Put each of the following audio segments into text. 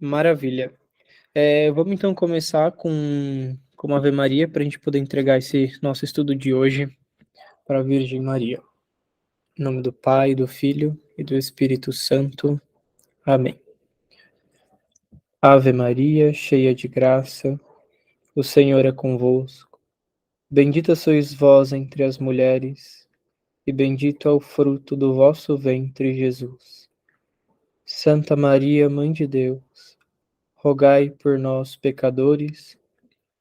Maravilha. Vamos então começar com uma Ave Maria para a gente poder entregar esse nosso estudo de hoje para a Virgem Maria. Em nome do Pai, do Filho e do Espírito Santo. Amém. Ave Maria, cheia de graça, o Senhor é convosco. Bendita sois vós entre as mulheres, e bendito é o fruto do vosso ventre, Jesus. Santa Maria, Mãe de Deus, rogai por nós, pecadores,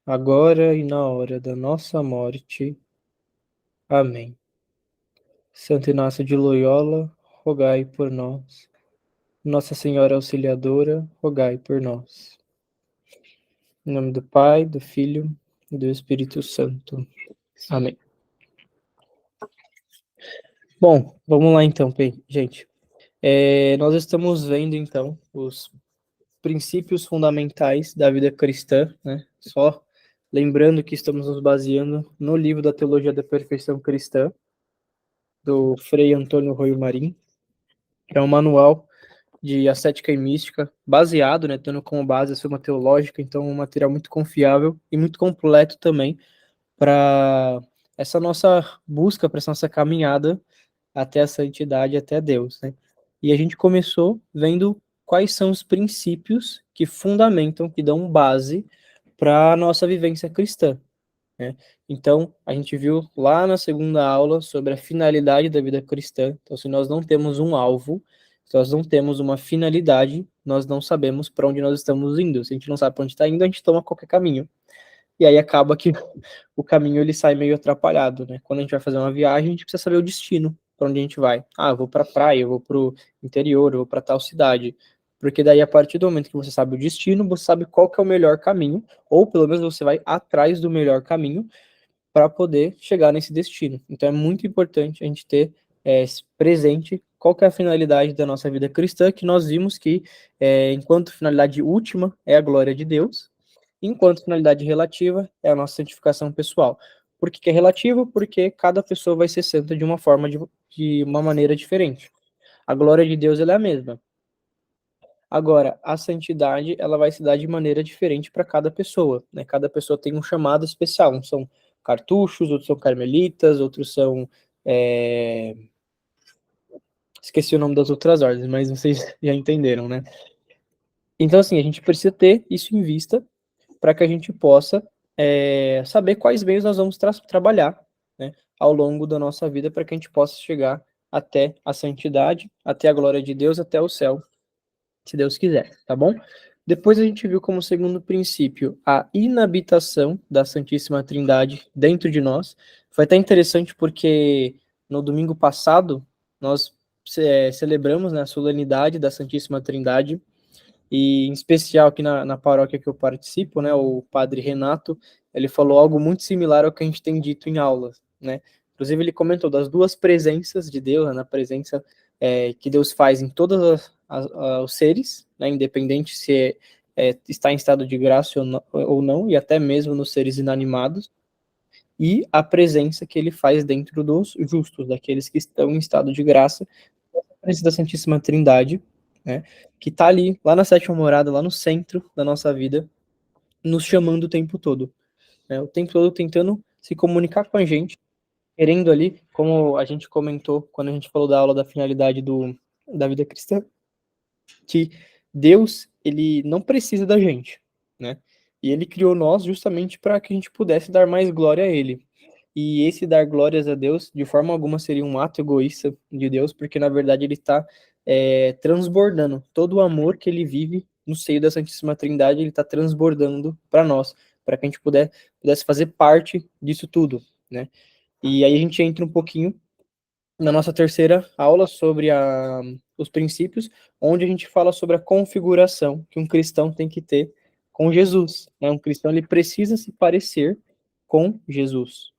agora e na hora da nossa morte. Amém. Santo Inácio de Loyola, rogai por nós. Nossa Senhora Auxiliadora, rogai por nós. Em nome do Pai, do Filho e do Espírito Santo. Amém. Bom, vamos lá então, gente. Nós estamos vendo então os princípios fundamentais da vida cristã, né? Só lembrando que estamos nos baseando no livro da Teologia da Perfeição Cristã, do Frei Antônio Roio Marim. É um manual de ascética e mística, baseado, né, tendo como base a Suma Teológica, então um material muito confiável e muito completo também para essa nossa busca, para essa nossa caminhada até a santidade, até Deus, né? E a gente começou vendo quais são os princípios que fundamentam, que dão base para a nossa vivência cristã, né? Então, a gente viu lá na segunda aula sobre a finalidade da vida cristã. Então, se nós não temos um alvo, se nós não temos uma finalidade, nós não sabemos para onde nós estamos indo. Se a gente não sabe para onde está indo, a gente toma qualquer caminho. E aí acaba que o caminho ele sai meio atrapalhado, né? Quando a gente vai fazer uma viagem, a gente precisa saber o destino, para onde a gente vai. Ah, eu vou para a praia, eu vou para o interior, eu vou para tal cidade. Porque daí, a partir do momento que você sabe o destino, você sabe qual que é o melhor caminho, ou pelo menos você vai atrás do melhor caminho, para poder chegar nesse destino. Então é muito importante a gente ter presente qual que é a finalidade da nossa vida cristã, que nós vimos que, enquanto finalidade última é a glória de Deus, enquanto finalidade relativa é a nossa santificação pessoal. Por que é relativo? Porque cada pessoa vai ser santa de uma forma, de uma maneira diferente. A glória de Deus ela é a mesma. Agora, a santidade, ela vai se dar de maneira diferente para cada pessoa, né? Cada pessoa tem um chamado especial. Uns são cartuchos, outros são carmelitas, outros são... Esqueci o nome das outras ordens, mas vocês já entenderam, né? Então, assim, a gente precisa ter isso em vista para que a gente possa saber quais meios nós vamos trabalhar, né, ao longo da nossa vida para que a gente possa chegar até a santidade, até a glória de Deus, até o céu, se Deus quiser, tá bom? Depois a gente viu como segundo princípio a inabitação da Santíssima Trindade dentro de nós. Foi até interessante porque no domingo passado nós celebramos, né, a solenidade da Santíssima Trindade, e em especial aqui na paróquia que eu participo, né, o padre Renato, ele falou algo muito similar ao que a gente tem dito em aulas, né? Inclusive ele comentou das duas presenças de Deus, né, na presença que Deus faz em todos os seres, né, independente se está em estado de graça ou não, e até mesmo nos seres inanimados, e a presença que ele faz dentro dos justos, daqueles que estão em estado de graça, a presença da Santíssima Trindade, né, que está ali, lá na sétima morada, lá no centro da nossa vida, nos chamando o tempo todo, né, o tempo todo tentando se comunicar com a gente, querendo ali, como a gente comentou quando a gente falou da aula da finalidade da vida cristã, que Deus, ele não precisa da gente, né, e ele criou nós justamente para que a gente pudesse dar mais glória a ele. E esse dar glórias a Deus, de forma alguma, seria um ato egoísta de Deus, porque na verdade ele está transbordando todo o amor que ele vive no seio da Santíssima Trindade, ele está transbordando para nós, para que a gente pudesse fazer parte disso tudo, né? E aí a gente entra um pouquinho na nossa terceira aula sobre os princípios, onde a gente fala sobre a configuração que um cristão tem que ter com Jesus, né? Um cristão ele precisa se parecer com Jesus.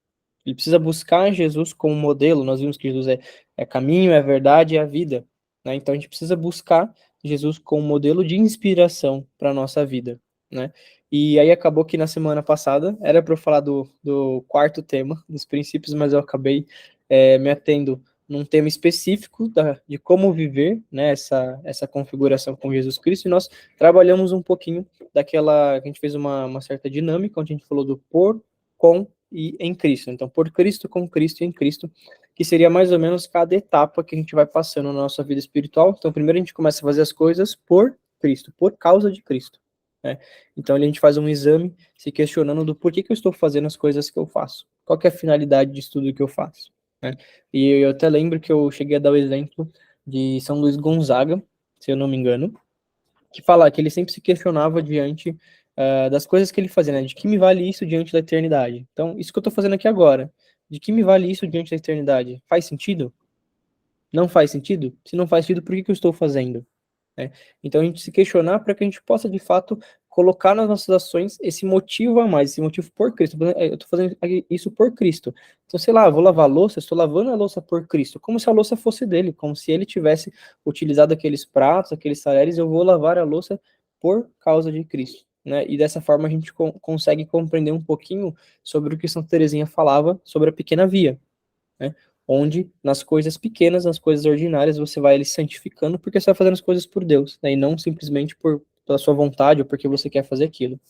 Ele precisa buscar Jesus como modelo. Nós vimos que Jesus é caminho, é verdade, é a vida, né? Então a gente precisa buscar Jesus como modelo de inspiração para a nossa vida, né? E aí acabou que na semana passada era para eu falar do quarto tema, dos princípios, mas eu acabei me atendo num tema específico de como viver, né, essa configuração com Jesus Cristo, e nós trabalhamos um pouquinho daquela, a gente fez uma certa dinâmica, onde a gente falou do por, com e em Cristo. Então, por Cristo, com Cristo e em Cristo, que seria mais ou menos cada etapa que a gente vai passando na nossa vida espiritual. Então, primeiro a gente começa a fazer as coisas por Cristo, por causa de Cristo, né? Então, a gente faz um exame se questionando do porquê que eu estou fazendo as coisas que eu faço. Qual que é a finalidade de tudo que eu faço, né? E eu até lembro que eu cheguei a dar o exemplo de São Luís Gonzaga, se eu não me engano, que fala que ele sempre se questionava diante das coisas que ele fazia, né? De que me vale isso diante da eternidade? Então, isso que eu estou fazendo aqui agora, de que me vale isso diante da eternidade? Faz sentido? Não faz sentido? Se não faz sentido, por que que eu estou fazendo? Né? Então a gente se questionar para que a gente possa de fato colocar nas nossas ações esse motivo a mais, esse motivo por Cristo. Eu estou fazendo isso por Cristo. Então, sei lá, eu vou lavar a louça, estou lavando a louça por Cristo, como se a louça fosse dele, como se ele tivesse utilizado aqueles pratos, aqueles talheres, eu vou lavar a louça por causa de Cristo. Né? E dessa forma a gente consegue compreender um pouquinho sobre o que Santa Teresinha falava sobre a pequena via, né? Onde nas coisas pequenas, nas coisas ordinárias, você vai ele santificando porque você vai fazendo as coisas por Deus, né? E não simplesmente pela sua vontade ou porque você quer fazer aquilo.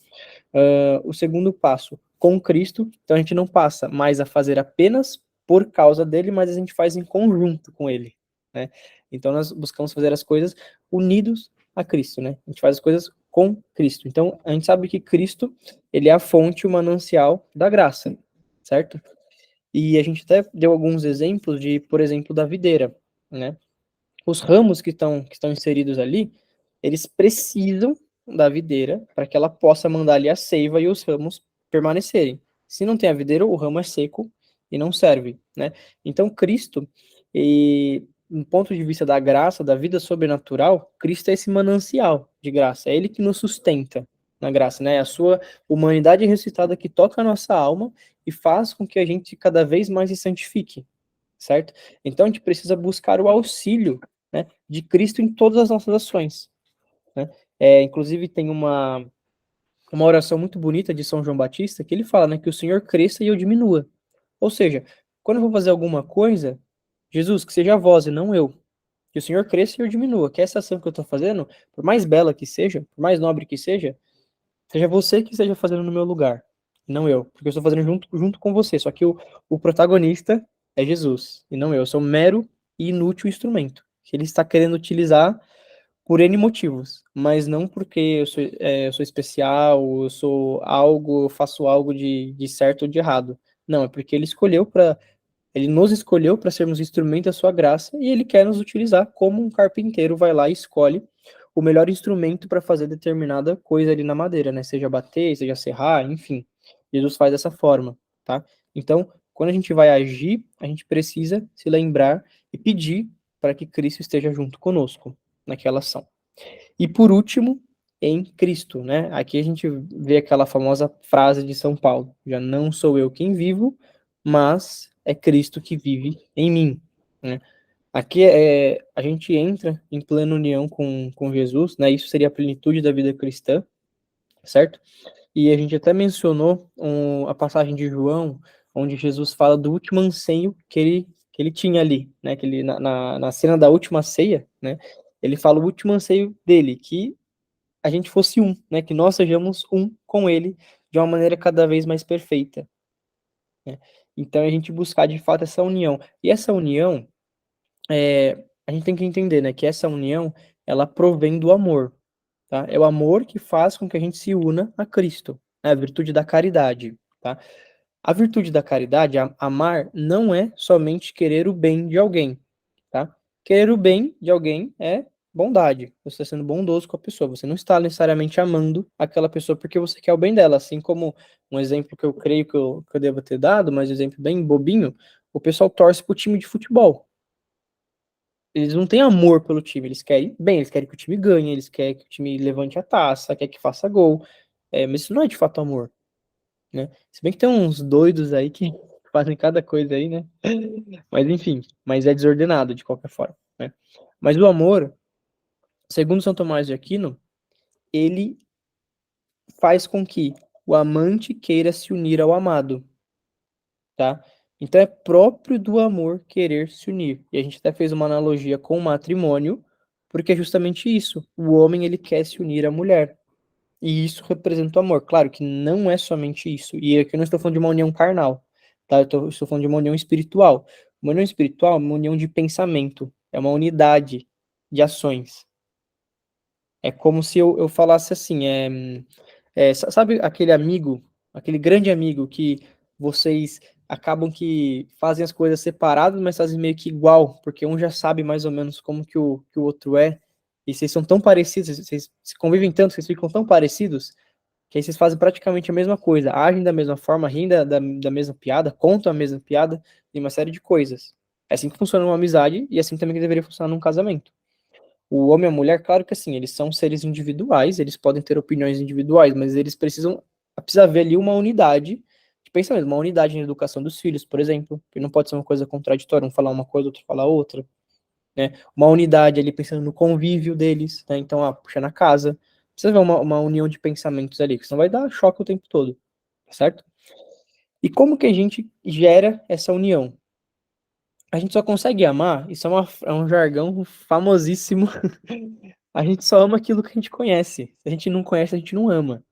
O segundo passo, com Cristo, então a gente não passa mais a fazer apenas por causa dele, mas a gente faz em conjunto com ele, né? Então nós buscamos fazer as coisas unidos a Cristo, né? A gente faz as coisas com Cristo. Então a gente sabe que Cristo, ele é a fonte, o manancial da graça, certo? E a gente até deu alguns exemplos de, por exemplo, da videira, né? Os ramos que estão inseridos ali, eles precisam da videira para que ela possa mandar ali a seiva e os ramos permanecerem. Se não tem a videira, o ramo é seco e não serve, né? Então, Cristo, do ponto de vista da graça, da vida sobrenatural, Cristo é esse manancial de graça, é ele que nos sustenta na graça, né? A sua humanidade ressuscitada que toca a nossa alma e faz com que a gente cada vez mais se santifique, certo? Então a gente precisa buscar o auxílio, né, de Cristo em todas as nossas ações, né? Inclusive tem uma oração muito bonita de São João Batista que ele fala, né, que o Senhor cresça e eu diminua. Ou seja, quando eu vou fazer alguma coisa, Jesus, que seja vós e não eu. Que o Senhor cresça e eu diminua. Que essa ação que eu estou fazendo, por mais bela que seja, por mais nobre que seja você que esteja fazendo no meu lugar, não eu, porque eu estou fazendo junto com você, só que o protagonista é Jesus, e não eu sou um mero e inútil instrumento, que ele está querendo utilizar por N motivos, mas não porque eu sou especial, eu sou algo, eu faço algo de certo ou de errado. Não, é porque ele nos escolheu para sermos instrumento da sua graça e ele quer nos utilizar como um carpinteiro vai lá e escolhe o melhor instrumento para fazer determinada coisa ali na madeira, né? Seja bater, seja serrar, enfim. Jesus faz dessa forma, tá? Então, quando a gente vai agir, a gente precisa se lembrar e pedir para que Cristo esteja junto conosco naquela ação. E por último, em Cristo, né? Aqui a gente vê aquela famosa frase de São Paulo: já não sou eu quem vivo, mas é Cristo que vive em mim, né? Aqui a gente entra em plena união com Jesus, né? Isso seria a plenitude da vida cristã, certo? E a gente até mencionou a passagem de João, onde Jesus fala do último anseio que ele tinha ali, né? Que ele, na cena da última ceia, né? Ele fala o último anseio dele, que a gente fosse um, né? Que nós sejamos um com ele de uma maneira cada vez mais perfeita, né? Então a gente buscar de fato essa união. E essa união, a gente tem que entender, né? Que essa união, ela provém do amor, tá? É o amor que faz com que a gente se una a Cristo, né? A virtude da caridade, tá? A virtude da caridade, amar, não é somente querer o bem de alguém, tá? Querer o bem de alguém é bondade. Você está sendo bondoso com a pessoa. Você não está necessariamente amando aquela pessoa porque você quer o bem dela. Assim como um exemplo que eu creio que eu devo ter dado, mas um exemplo bem bobinho, o pessoal torce pro time de futebol. Eles não têm amor pelo time, eles querem bem, eles querem que o time ganhe, eles querem que o time levante a taça, quer que faça gol. Mas isso não é de fato amor, né? Se bem que tem uns doidos aí que fazem cada coisa aí, né? Mas enfim, mas é desordenado de qualquer forma, né? Mas o amor, segundo São Tomás de Aquino, ele faz com que o amante queira se unir ao amado, tá? Então é próprio do amor querer se unir. E a gente até fez uma analogia com o matrimônio, porque é justamente isso. O homem, ele quer se unir à mulher. E isso representa o amor. Claro que não é somente isso. E aqui eu não estou falando de uma união carnal, tá? Estou falando de uma união espiritual. Uma união espiritual é uma união de pensamento. É uma unidade de ações. É como se eu falasse assim, sabe aquele amigo, aquele grande amigo que vocês acabam que fazem as coisas separadas, mas fazem meio que igual, porque um já sabe mais ou menos como que o outro é, e vocês são tão parecidos, vocês se convivem tanto, vocês ficam tão parecidos, que aí vocês fazem praticamente a mesma coisa, agem da mesma forma, riem da mesma piada, contam a mesma piada, e uma série de coisas. É assim que funciona uma amizade, e é assim também que deveria funcionar num casamento. O homem e a mulher, claro que assim, eles são seres individuais, eles podem ter opiniões individuais, mas eles precisa haver ali uma unidade de pensamento, uma unidade na educação dos filhos, por exemplo, que não pode ser uma coisa contraditória, um falar uma coisa, outro falar outra, né? Uma unidade ali pensando no convívio deles, né? Então, puxa na casa, precisa haver uma união de pensamentos ali, que senão vai dar choque o tempo todo, certo? E como que a gente gera essa união? A gente só consegue amar, isso é um jargão famosíssimo. A gente só ama aquilo que a gente conhece. Se a gente não conhece, a gente não ama.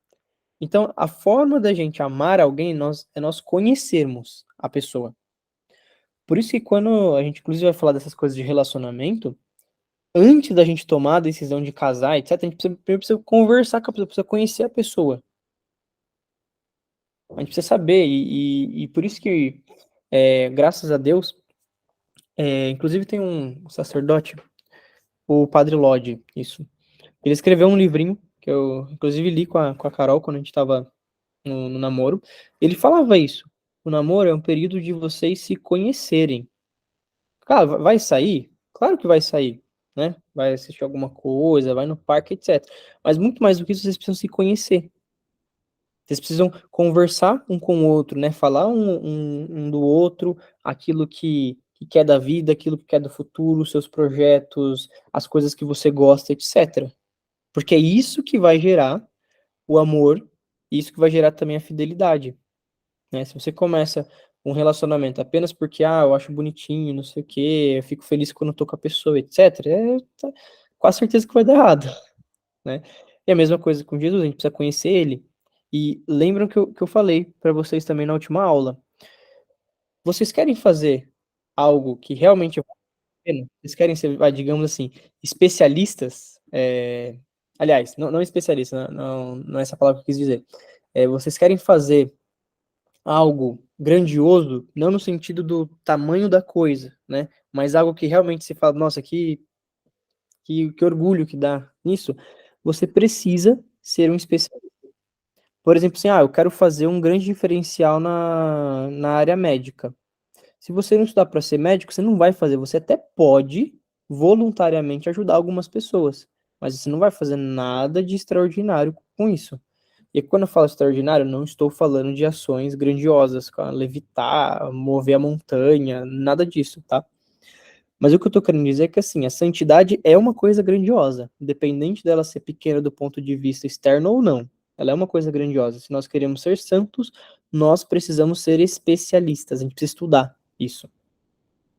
Então, a forma da gente amar alguém é nós conhecermos a pessoa. Por isso que quando a gente, inclusive, vai falar dessas coisas de relacionamento, antes da gente tomar a decisão de casar, etc., a gente primeiro precisa conversar com a pessoa, precisa conhecer a pessoa. A gente precisa saber, e por isso que, graças a Deus, inclusive tem um sacerdote, o Padre Lodge, isso. Ele escreveu um livrinho, que eu, inclusive, li com a Carol quando a gente estava no namoro. Ele falava isso. O namoro é um período de vocês se conhecerem. Cara, vai sair? Claro que vai sair, né? Vai assistir alguma coisa, vai no parque, etc. Mas muito mais do que isso, vocês precisam se conhecer. Vocês precisam conversar um com o outro, né? Falar um do outro, aquilo que quer da vida, aquilo que quer do futuro, seus projetos, as coisas que você gosta, etc. Porque é isso que vai gerar o amor, e isso que vai gerar também a fidelidade, né? Se você começa um relacionamento apenas porque, eu acho bonitinho, não sei o quê, eu fico feliz quando eu tô com a pessoa, etc., quase certeza que vai dar errado, né? E a mesma coisa com Jesus, a gente precisa conhecer ele. E lembram que eu falei para vocês também na última aula. Vocês querem fazer algo que realmente vale a pena? Vocês querem ser, digamos assim, especialistas? Aliás, não especialistas, não é essa palavra que eu quis dizer. Vocês querem fazer algo grandioso, não no sentido do tamanho da coisa, né? Mas algo que realmente se fala, nossa, que orgulho que dá nisso. Você precisa ser um especialista. Por exemplo, assim, eu quero fazer um grande diferencial na área médica. Se você não estudar para ser médico, você não vai fazer. Você até pode voluntariamente ajudar algumas pessoas, mas você não vai fazer nada de extraordinário com isso. E quando eu falo extraordinário, eu não estou falando de ações grandiosas, levitar, mover a montanha, nada disso, tá? Mas o que eu tô querendo dizer é que, assim, a santidade é uma coisa grandiosa, independente dela ser pequena do ponto de vista externo ou não. Ela é uma coisa grandiosa. Se nós queremos ser santos, nós precisamos ser especialistas. A gente precisa estudar isso.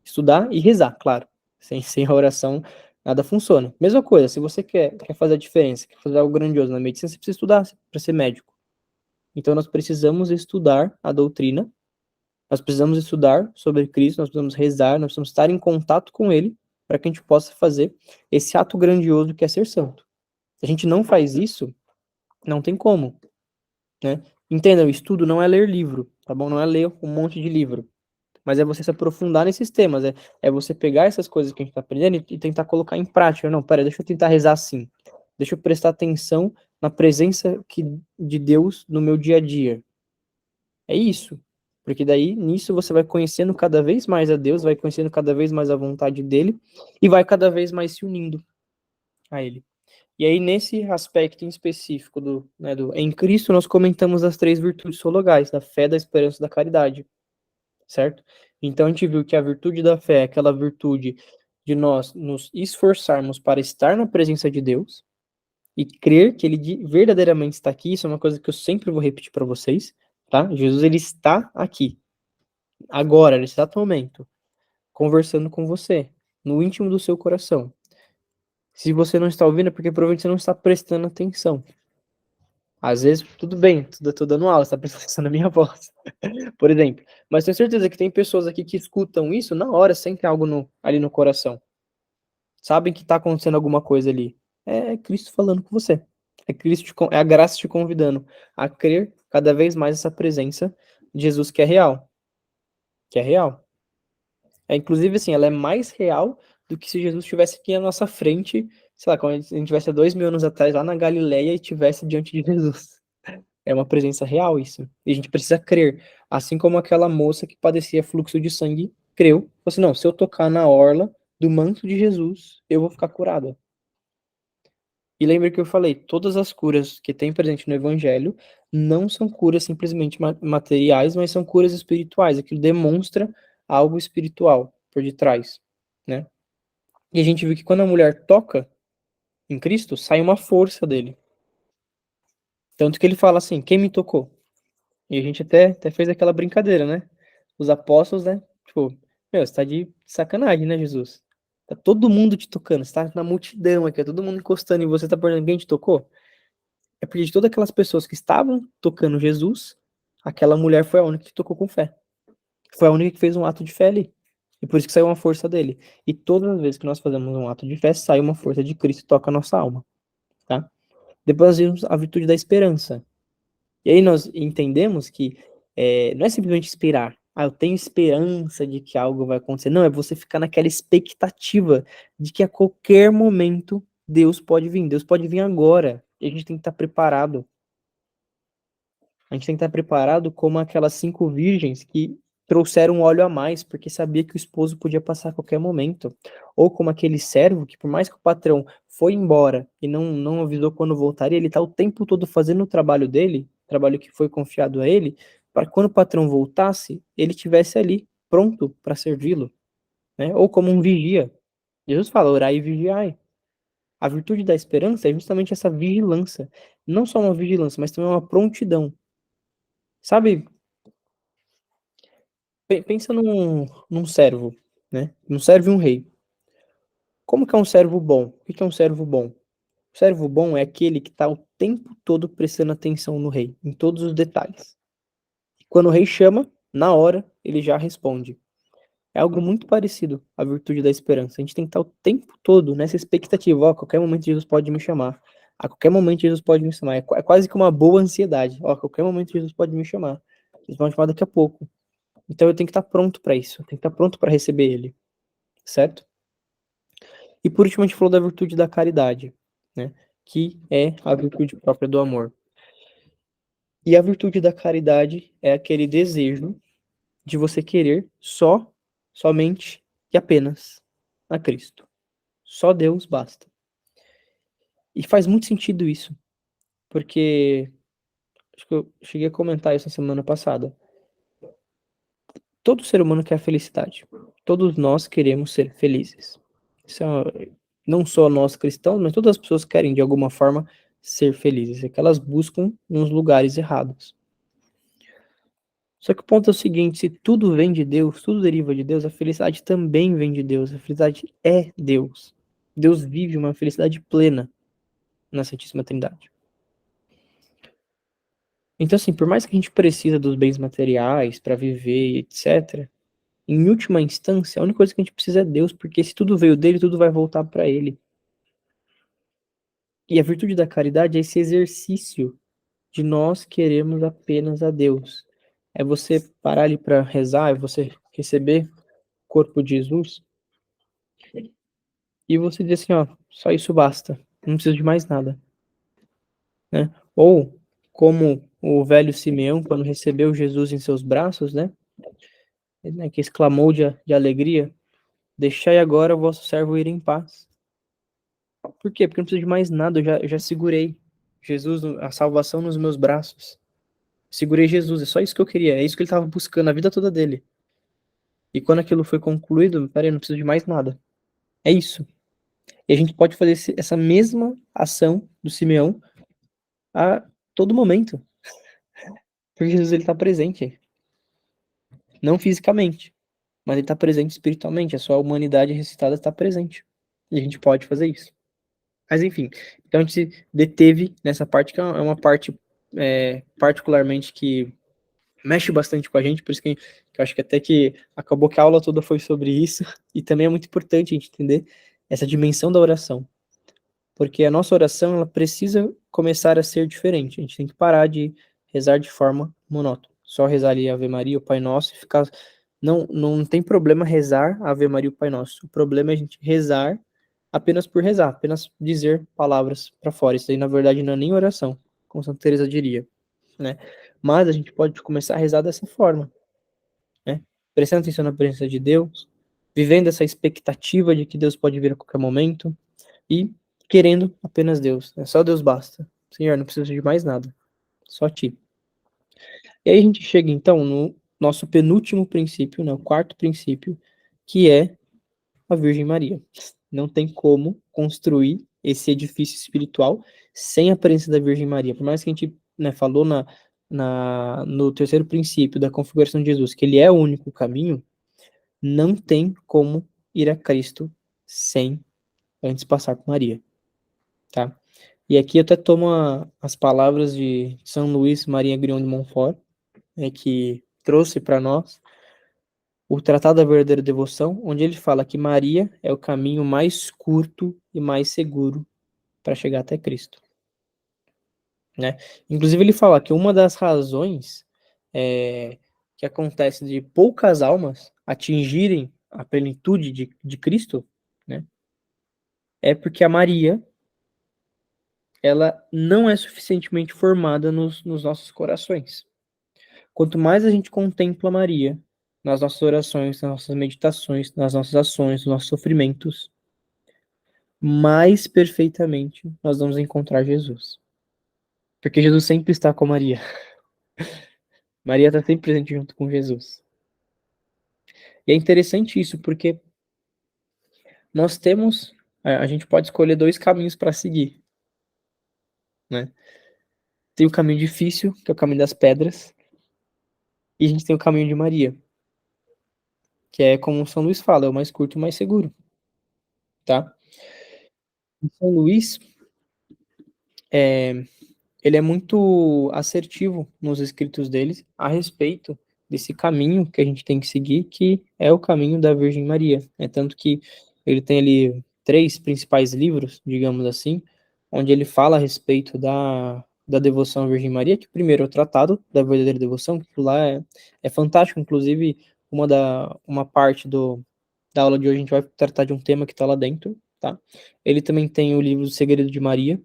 Estudar e rezar, claro. Sem a oração, nada funciona. Mesma coisa, se você quer fazer a diferença, quer fazer algo grandioso na medicina, você precisa estudar para ser médico. Então, nós precisamos estudar a doutrina, nós precisamos estudar sobre Cristo, nós precisamos rezar, nós precisamos estar em contato com Ele, para que a gente possa fazer esse ato grandioso que é ser santo. Se a gente não faz isso, não tem como, né? Entenda, o estudo não é ler livro, tá bom? Não é ler um monte de livro, mas é você se aprofundar nesses temas, é você pegar essas coisas que a gente está aprendendo e tentar colocar em prática. Não, pera, deixa eu tentar rezar assim, deixa eu prestar atenção na presença de Deus no meu dia a dia. É isso. Porque daí, nisso, você vai conhecendo cada vez mais a Deus, vai conhecendo cada vez mais a vontade dele e vai cada vez mais se unindo a ele. E aí, nesse aspecto em específico do em Cristo, nós comentamos as três virtudes teologais, da fé, da esperança e da caridade, certo? Então, a gente viu que a virtude da fé é aquela virtude de nós nos esforçarmos para estar na presença de Deus e crer que ele verdadeiramente está aqui. Isso é uma coisa que eu sempre vou repetir para vocês, tá? Jesus, ele está aqui. agora, nesse exato momento, conversando com você, no íntimo do seu coração. Se você não está ouvindo, é porque provavelmente você não está prestando atenção. Às vezes, tudo bem, tô dando aula, você está prestando atenção na minha voz, por exemplo. Mas tenho certeza que tem pessoas aqui que escutam isso na hora, sentem algo ali no coração. Sabem que está acontecendo alguma coisa ali. É Cristo falando com você. É a graça te convidando a crer cada vez mais essa presença de Jesus que é real. Que é real. É, inclusive, assim, ela é mais real do que se Jesus estivesse aqui à nossa frente, sei lá, quando a gente estivesse há 2000 anos atrás, lá na Galileia, e estivesse diante de Jesus. É uma presença real isso. E a gente precisa crer. Assim como aquela moça que padecia fluxo de sangue creu. Falou assim, não, se eu tocar na orla do manto de Jesus, eu vou ficar curada. E lembra que eu falei, todas as curas que tem presente no Evangelho não são curas simplesmente materiais, mas são curas espirituais. Aquilo demonstra algo espiritual por detrás, né? E a gente viu que quando a mulher toca em Cristo, sai uma força dele. Tanto que ele fala assim, quem me tocou? E a gente até fez aquela brincadeira, né? Os apóstolos, né? Tipo, meu, você tá de sacanagem, né, Jesus? Tá todo mundo te tocando, você tá na multidão aqui, todo mundo encostando em você, tá perguntando quem te tocou? É porque de todas aquelas pessoas que estavam tocando Jesus, aquela mulher foi a única que tocou com fé. Foi a única que fez um ato de fé ali. E por isso que saiu uma força dele. E todas as vezes que nós fazemos um ato de fé, sai uma força de Cristo e toca a nossa alma, tá? Depois nós vimos a virtude da esperança. E aí nós entendemos que não é simplesmente esperar. Ah, eu tenho esperança de que algo vai acontecer. Não, é você ficar naquela expectativa de que a qualquer momento Deus pode vir. Deus pode vir agora. E a gente tem que estar preparado. A gente tem que estar preparado como aquelas 5 virgens que trouxeram um óleo a mais, porque sabia que o esposo podia passar a qualquer momento. Ou como aquele servo que, por mais que o patrão foi embora e não avisou quando voltaria, ele está o tempo todo fazendo o trabalho dele, trabalho que foi confiado a ele, para quando o patrão voltasse, ele estivesse ali, pronto para servi-lo. Né? Ou como um vigia. Jesus fala, orai e vigiai. A virtude da esperança é justamente essa vigilância. Não só uma vigilância, mas também uma prontidão. Sabe, pensa num servo, né? Um servo e um rei. Como que é um servo bom? O que que é um servo bom? O servo bom é aquele que está o tempo todo prestando atenção no rei, em todos os detalhes. Quando o rei chama, na hora, ele já responde. É algo muito parecido à virtude da esperança. A gente tem que estar o tempo todo nessa expectativa. Ó, a qualquer momento Jesus pode me chamar. A qualquer momento Jesus pode me chamar. É quase que uma boa ansiedade. Ó, a qualquer momento Jesus pode me chamar. Eles vão chamar daqui a pouco. Então eu tenho que estar pronto para isso. Eu tenho que estar pronto para receber ele, certo? E por último a gente falou da virtude da caridade, né? Que é a virtude própria do amor. E a virtude da caridade é aquele desejo de você querer somente e apenas a Cristo. Só Deus basta. E faz muito sentido isso, porque acho que eu cheguei a comentar isso na semana passada. Todo ser humano quer a felicidade. Todos nós queremos ser felizes. Isso não só nós cristãos, mas todas as pessoas querem de alguma forma ser felizes. É que elas buscam nos lugares errados. Só que o ponto é o seguinte: se tudo vem de Deus, tudo deriva de Deus, a felicidade também vem de Deus. A felicidade é Deus. Deus vive uma felicidade plena na Santíssima Trindade. Então, assim, por mais que a gente precisa dos bens materiais para viver, etc., em última instância, a única coisa que a gente precisa é Deus, porque se tudo veio dele, tudo vai voltar para ele. E a virtude da caridade é esse exercício de nós queremos apenas a Deus. É você parar ali para rezar, é você receber o corpo de Jesus e você dizer assim, ó, só isso basta, não preciso de mais nada, né? Ou como o velho Simeão, quando recebeu Jesus em seus braços, né, que exclamou de alegria, deixai agora o vosso servo ir em paz. Por quê? Porque eu não preciso de mais nada, eu já segurei Jesus, a salvação nos meus braços. Segurei Jesus, é só isso que eu queria, é isso que ele estava buscando a vida toda dele. E quando aquilo foi concluído, peraí, eu não preciso de mais nada. É isso. E a gente pode fazer essa mesma ação do Simeão a todo momento. Porque Jesus ele está presente. Não fisicamente, mas ele está presente espiritualmente. A sua humanidade ressuscitada está presente. E a gente pode fazer isso. Mas enfim, então a gente se deteve nessa parte que é uma parte particularmente que mexe bastante com a gente, por isso que eu acho que até que acabou que a aula toda foi sobre isso, e também é muito importante a gente entender essa dimensão da oração, porque a nossa oração ela precisa começar a ser diferente, a gente tem que parar de rezar de forma monótona, só rezar ali Ave Maria, o Pai Nosso, e ficar... Não tem problema rezar Ave Maria, o Pai Nosso, o problema é a gente rezar apenas por rezar, apenas dizer palavras para fora, isso aí na verdade não é nem oração, como Santa Teresa diria, né? Mas a gente pode começar a rezar dessa forma, né? Prestando atenção na presença de Deus, vivendo essa expectativa de que Deus pode vir a qualquer momento e querendo apenas Deus, né? Só Deus basta. Senhor, não preciso de mais nada, só Ti. E aí a gente chega então no nosso penúltimo princípio, né? O quarto princípio, que é a Virgem Maria. Não tem como construir esse edifício espiritual sem a presença da Virgem Maria. Por mais que a gente, né, falou no terceiro princípio da configuração de Jesus, que ele é o único caminho, não tem como ir a Cristo sem antes passar por Maria, tá? E aqui eu até tomo as palavras de São Luís Maria Grião de Montfort, que trouxe para nós o Tratado da Verdadeira Devoção, onde ele fala que Maria é o caminho mais curto e mais seguro para chegar até Cristo, né? Inclusive ele fala que uma das razões que acontece de poucas almas atingirem a plenitude de Cristo, né, é porque a Maria ela não é suficientemente formada nos nossos corações. Quanto mais a gente contempla Maria nas nossas orações, nas nossas meditações, nas nossas ações, nos nossos sofrimentos, mais perfeitamente nós vamos encontrar Jesus. Porque Jesus sempre está com Maria. Maria está sempre presente junto com Jesus. E é interessante isso, porque nós temos, a gente pode escolher dois caminhos para seguir, né? Tem o caminho difícil, que é o caminho das pedras, e a gente tem o caminho de Maria, que é como São Luís fala, é o mais curto e o mais seguro, tá? E São Luís, ele é muito assertivo nos escritos dele a respeito desse caminho que a gente tem que seguir, que é o caminho da Virgem Maria. É tanto que ele tem ali três principais livros, digamos assim, onde ele fala a respeito da devoção à Virgem Maria, que primeiro é o Tratado da Verdadeira Devoção, que lá é fantástico, inclusive uma parte da aula de hoje a gente vai tratar de um tema que está lá dentro, tá? Ele também tem o livro O Segredo de Maria,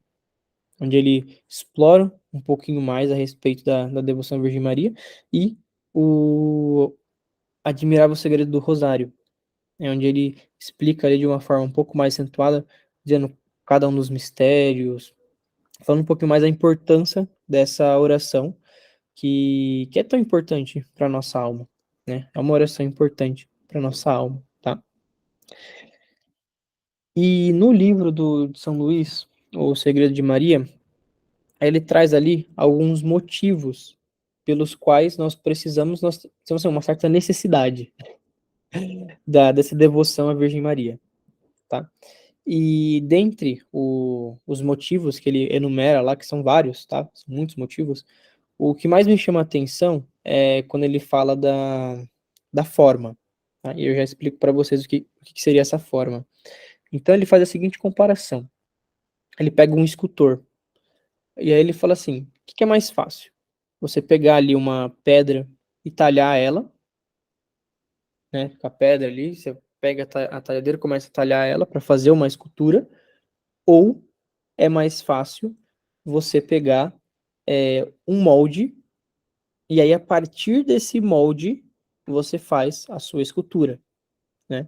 onde ele explora um pouquinho mais a respeito da devoção à Virgem Maria, e o Admirável Segredo do Rosário, onde ele explica ali de uma forma um pouco mais acentuada, dizendo cada um dos mistérios, falando um pouquinho mais da importância dessa oração, que é tão importante para nossa alma, né? É uma oração importante para nossa alma, tá? E no livro de São Luís, O Segredo de Maria, ele traz ali alguns motivos pelos quais nós temos uma certa necessidade dessa devoção à Virgem Maria, tá? E dentre os motivos que ele enumera lá, que são vários, tá? São muitos motivos, o que mais me chama a atenção é quando ele fala da forma, tá? E eu já explico para vocês o que seria essa forma. Então ele faz a seguinte comparação. Ele pega um escultor, e aí ele fala assim, o que é mais fácil? Você pegar ali uma pedra e talhar ela, né? Com a pedra ali, você pega a talhadeira e começa a talhar ela para fazer uma escultura, ou é mais fácil você pegar um molde e aí a partir desse molde você faz a sua escultura, né?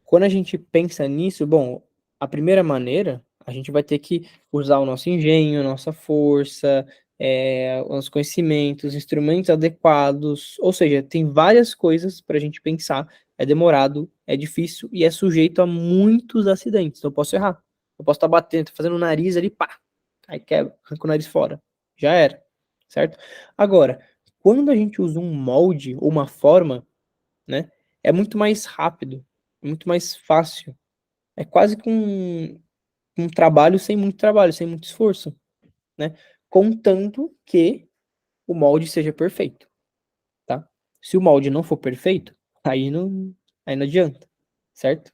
Quando a gente pensa nisso, bom, a primeira maneira, a gente vai ter que usar o nosso engenho, a nossa força, os conhecimentos, instrumentos adequados, ou seja, tem várias coisas para a gente pensar. É demorado, é difícil e é sujeito a muitos acidentes. Então, eu posso errar. Eu posso estar batendo, fazendo o nariz ali, pá, aí quebra, arranca o nariz fora. Já era, certo? Agora, Quando a gente usa um molde ou uma forma, né, é muito mais rápido, é muito mais fácil. É quase que um trabalho sem muito trabalho, sem muito esforço, né? Contanto que o molde seja perfeito, tá? Se o molde não for perfeito, aí não adianta, certo?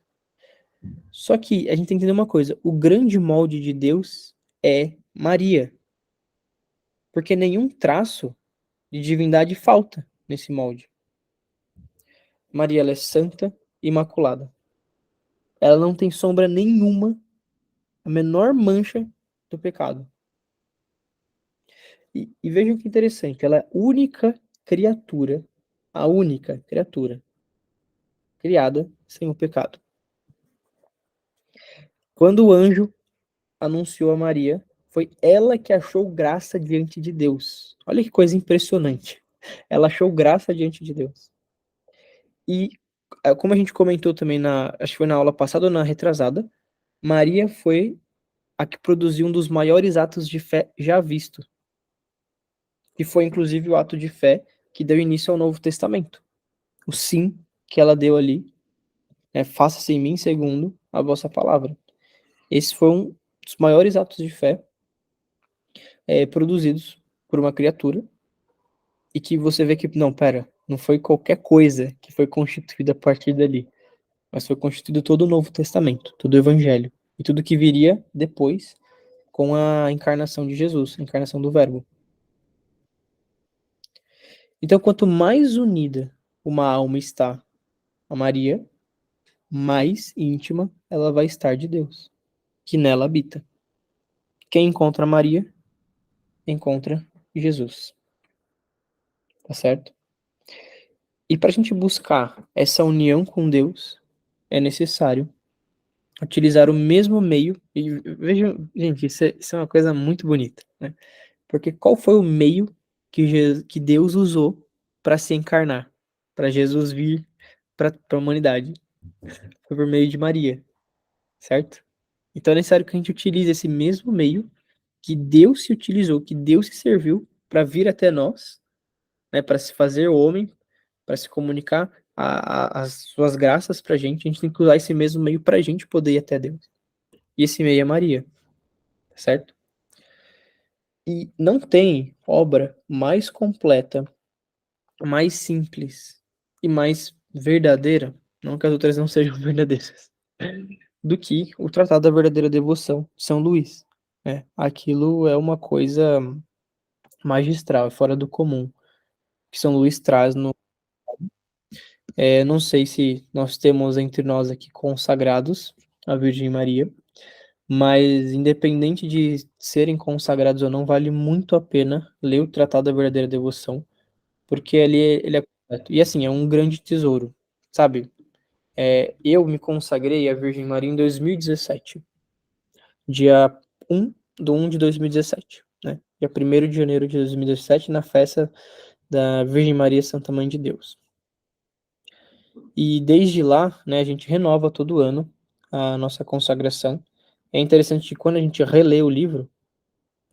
Só que a gente tem que entender uma coisa: o grande molde de Deus é Maria, porque nenhum traço de divindade falta nesse molde. Maria, ela é santa, imaculada. Ela não tem sombra nenhuma, a menor mancha do pecado. E vejam que interessante, ela é a única criatura criada sem o pecado. Quando o anjo anunciou a Maria, foi ela que achou graça diante de Deus. Olha que coisa impressionante. Ela achou graça diante de Deus. E como a gente comentou também acho que foi na aula passada ou na retrasada, Maria foi a que produziu um dos maiores atos de fé já visto, que foi inclusive o ato de fé que deu início ao Novo Testamento. O sim que ela deu ali, faça-se em mim segundo a vossa palavra. Esse foi um dos maiores atos de fé produzidos por uma criatura, e que você vê que, não, pera, não foi qualquer coisa que foi constituída a partir dali, mas foi constituído todo o Novo Testamento, todo o Evangelho, e tudo que viria depois com a encarnação de Jesus, a encarnação do Verbo. Então, quanto mais unida uma alma está a Maria, mais íntima ela vai estar de Deus, que nela habita. Quem encontra Maria, encontra Jesus, tá certo? E para a gente buscar essa união com Deus, é necessário utilizar o mesmo meio. E vejam, gente, isso é uma coisa muito bonita, né? Porque qual foi o meio que Deus usou para se encarnar, para Jesus vir para a humanidade? Foi por meio de Maria, certo? Então é necessário que a gente utilize esse mesmo meio que Deus se utilizou, que Deus se serviu para vir até nós, né, para se fazer homem, para se comunicar as suas graças para a gente tem que usar esse mesmo meio para a gente poder ir até Deus. E esse meio é Maria, certo? E não tem obra mais completa, mais simples e mais verdadeira, não que as outras não sejam verdadeiras, do que o Tratado da Verdadeira Devoção de São Luís. Aquilo é uma coisa magistral, é fora do comum, que São Luís traz no. Não sei se nós temos entre nós aqui consagrados a Virgem Maria, mas independente de serem consagrados ou não, vale muito a pena ler o Tratado da Verdadeira Devoção, porque ele é completo. E assim, é um grande tesouro, sabe? Eu me consagrei à Virgem Maria em 2017, dia 1 de 2017, né? Dia 1º de janeiro de 2017, na festa da Virgem Maria Santa Mãe de Deus. E desde lá, né, a gente renova todo ano a nossa consagração. É interessante que quando a gente relê o livro,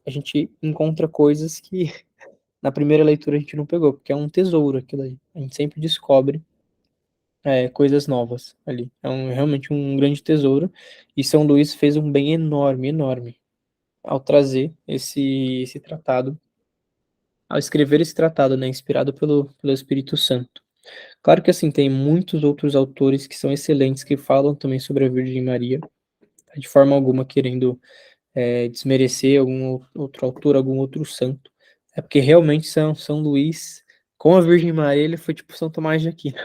a gente encontra coisas que na primeira leitura a gente não pegou, porque é um tesouro aquilo aí. A gente sempre descobre coisas novas ali. Realmente um grande tesouro. E São Luís fez um bem enorme, enorme, ao trazer esse tratado, ao escrever esse tratado, né, inspirado pelo Espírito Santo. Claro que assim, tem muitos outros autores que são excelentes, que falam também sobre a Virgem Maria, de forma alguma querendo desmerecer algum outro autor, algum outro santo. É porque realmente São Luís, com a Virgem Maria, ele foi tipo São Tomás de Aquino,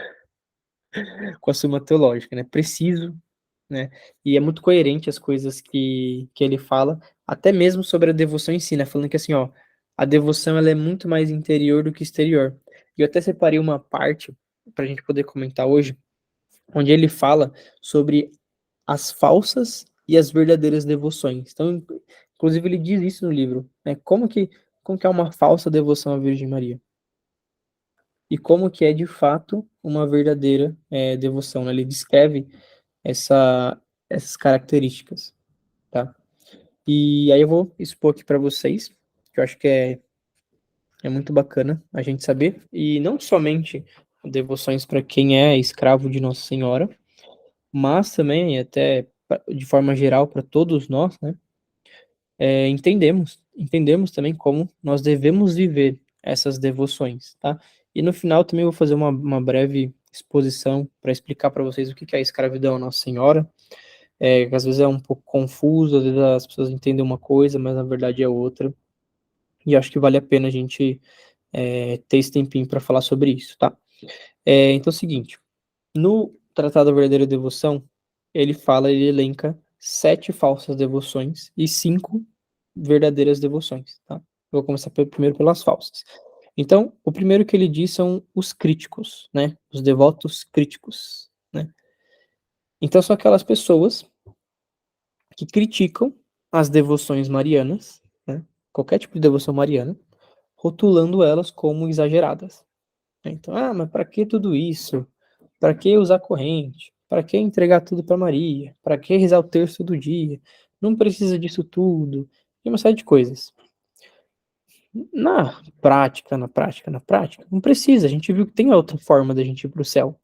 com a Suma Teológica, né? Preciso, né? E é muito coerente as coisas que ele fala, até mesmo sobre a devoção em si, né? Falando que assim, ó, a devoção ela é muito mais interior do que exterior. E eu até separei uma parte para a gente poder comentar hoje, onde ele fala sobre as falsas e as verdadeiras devoções. Então, inclusive, ele diz isso no livro, né? Como que é uma falsa devoção à Virgem Maria? E como que é, de fato, uma verdadeira devoção, né? Ele descreve essas características, tá? E aí eu vou expor aqui para vocês, que eu acho que é É muito bacana a gente saber. E não somente devoções para quem é escravo de Nossa Senhora, mas também, até de forma geral, para todos nós, né? Entendemos também como nós devemos viver essas devoções, tá? E no final também vou fazer uma breve exposição para explicar para vocês o que é a escravidão a Nossa Senhora. Que às vezes é um pouco confuso, às vezes as pessoas entendem uma coisa, mas na verdade é outra. E acho que vale a pena a gente ter esse tempinho para falar sobre isso, tá? Então é o seguinte, no Tratado da Verdadeira Devoção, ele elenca 7 falsas devoções e 5 verdadeiras devoções, tá? Eu vou começar primeiro pelas falsas. Então, o primeiro que ele diz são os críticos, né? Os devotos críticos, né? Então, são aquelas pessoas que criticam as devoções marianas, né? Qualquer tipo de devoção mariana, rotulando elas como exageradas. Então, mas para que tudo isso? Para que usar corrente? Para que entregar tudo para Maria? Para que rezar o terço do dia? Não precisa disso tudo. E uma série de coisas. Na prática, não precisa. A gente viu que tem outra forma da gente ir para o céu.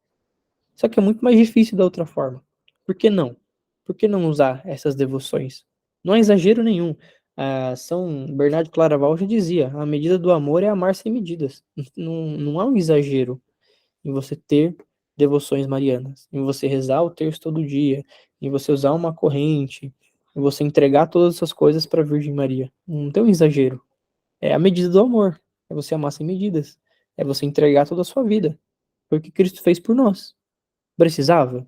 Só que é muito mais difícil da outra forma. Por que não? Por que não usar essas devoções? Não há exagero nenhum. São Bernardo Claraval já dizia: a medida do amor é amar sem medidas. Não há um exagero em você ter devoções marianas, em você rezar o terço todo dia, em você usar uma corrente, em você entregar todas essas coisas para a Virgem Maria. Não tem um exagero. É a medida do amor. É você amar sem medidas. É você entregar toda a sua vida. Foi o que Cristo fez por nós. Precisava?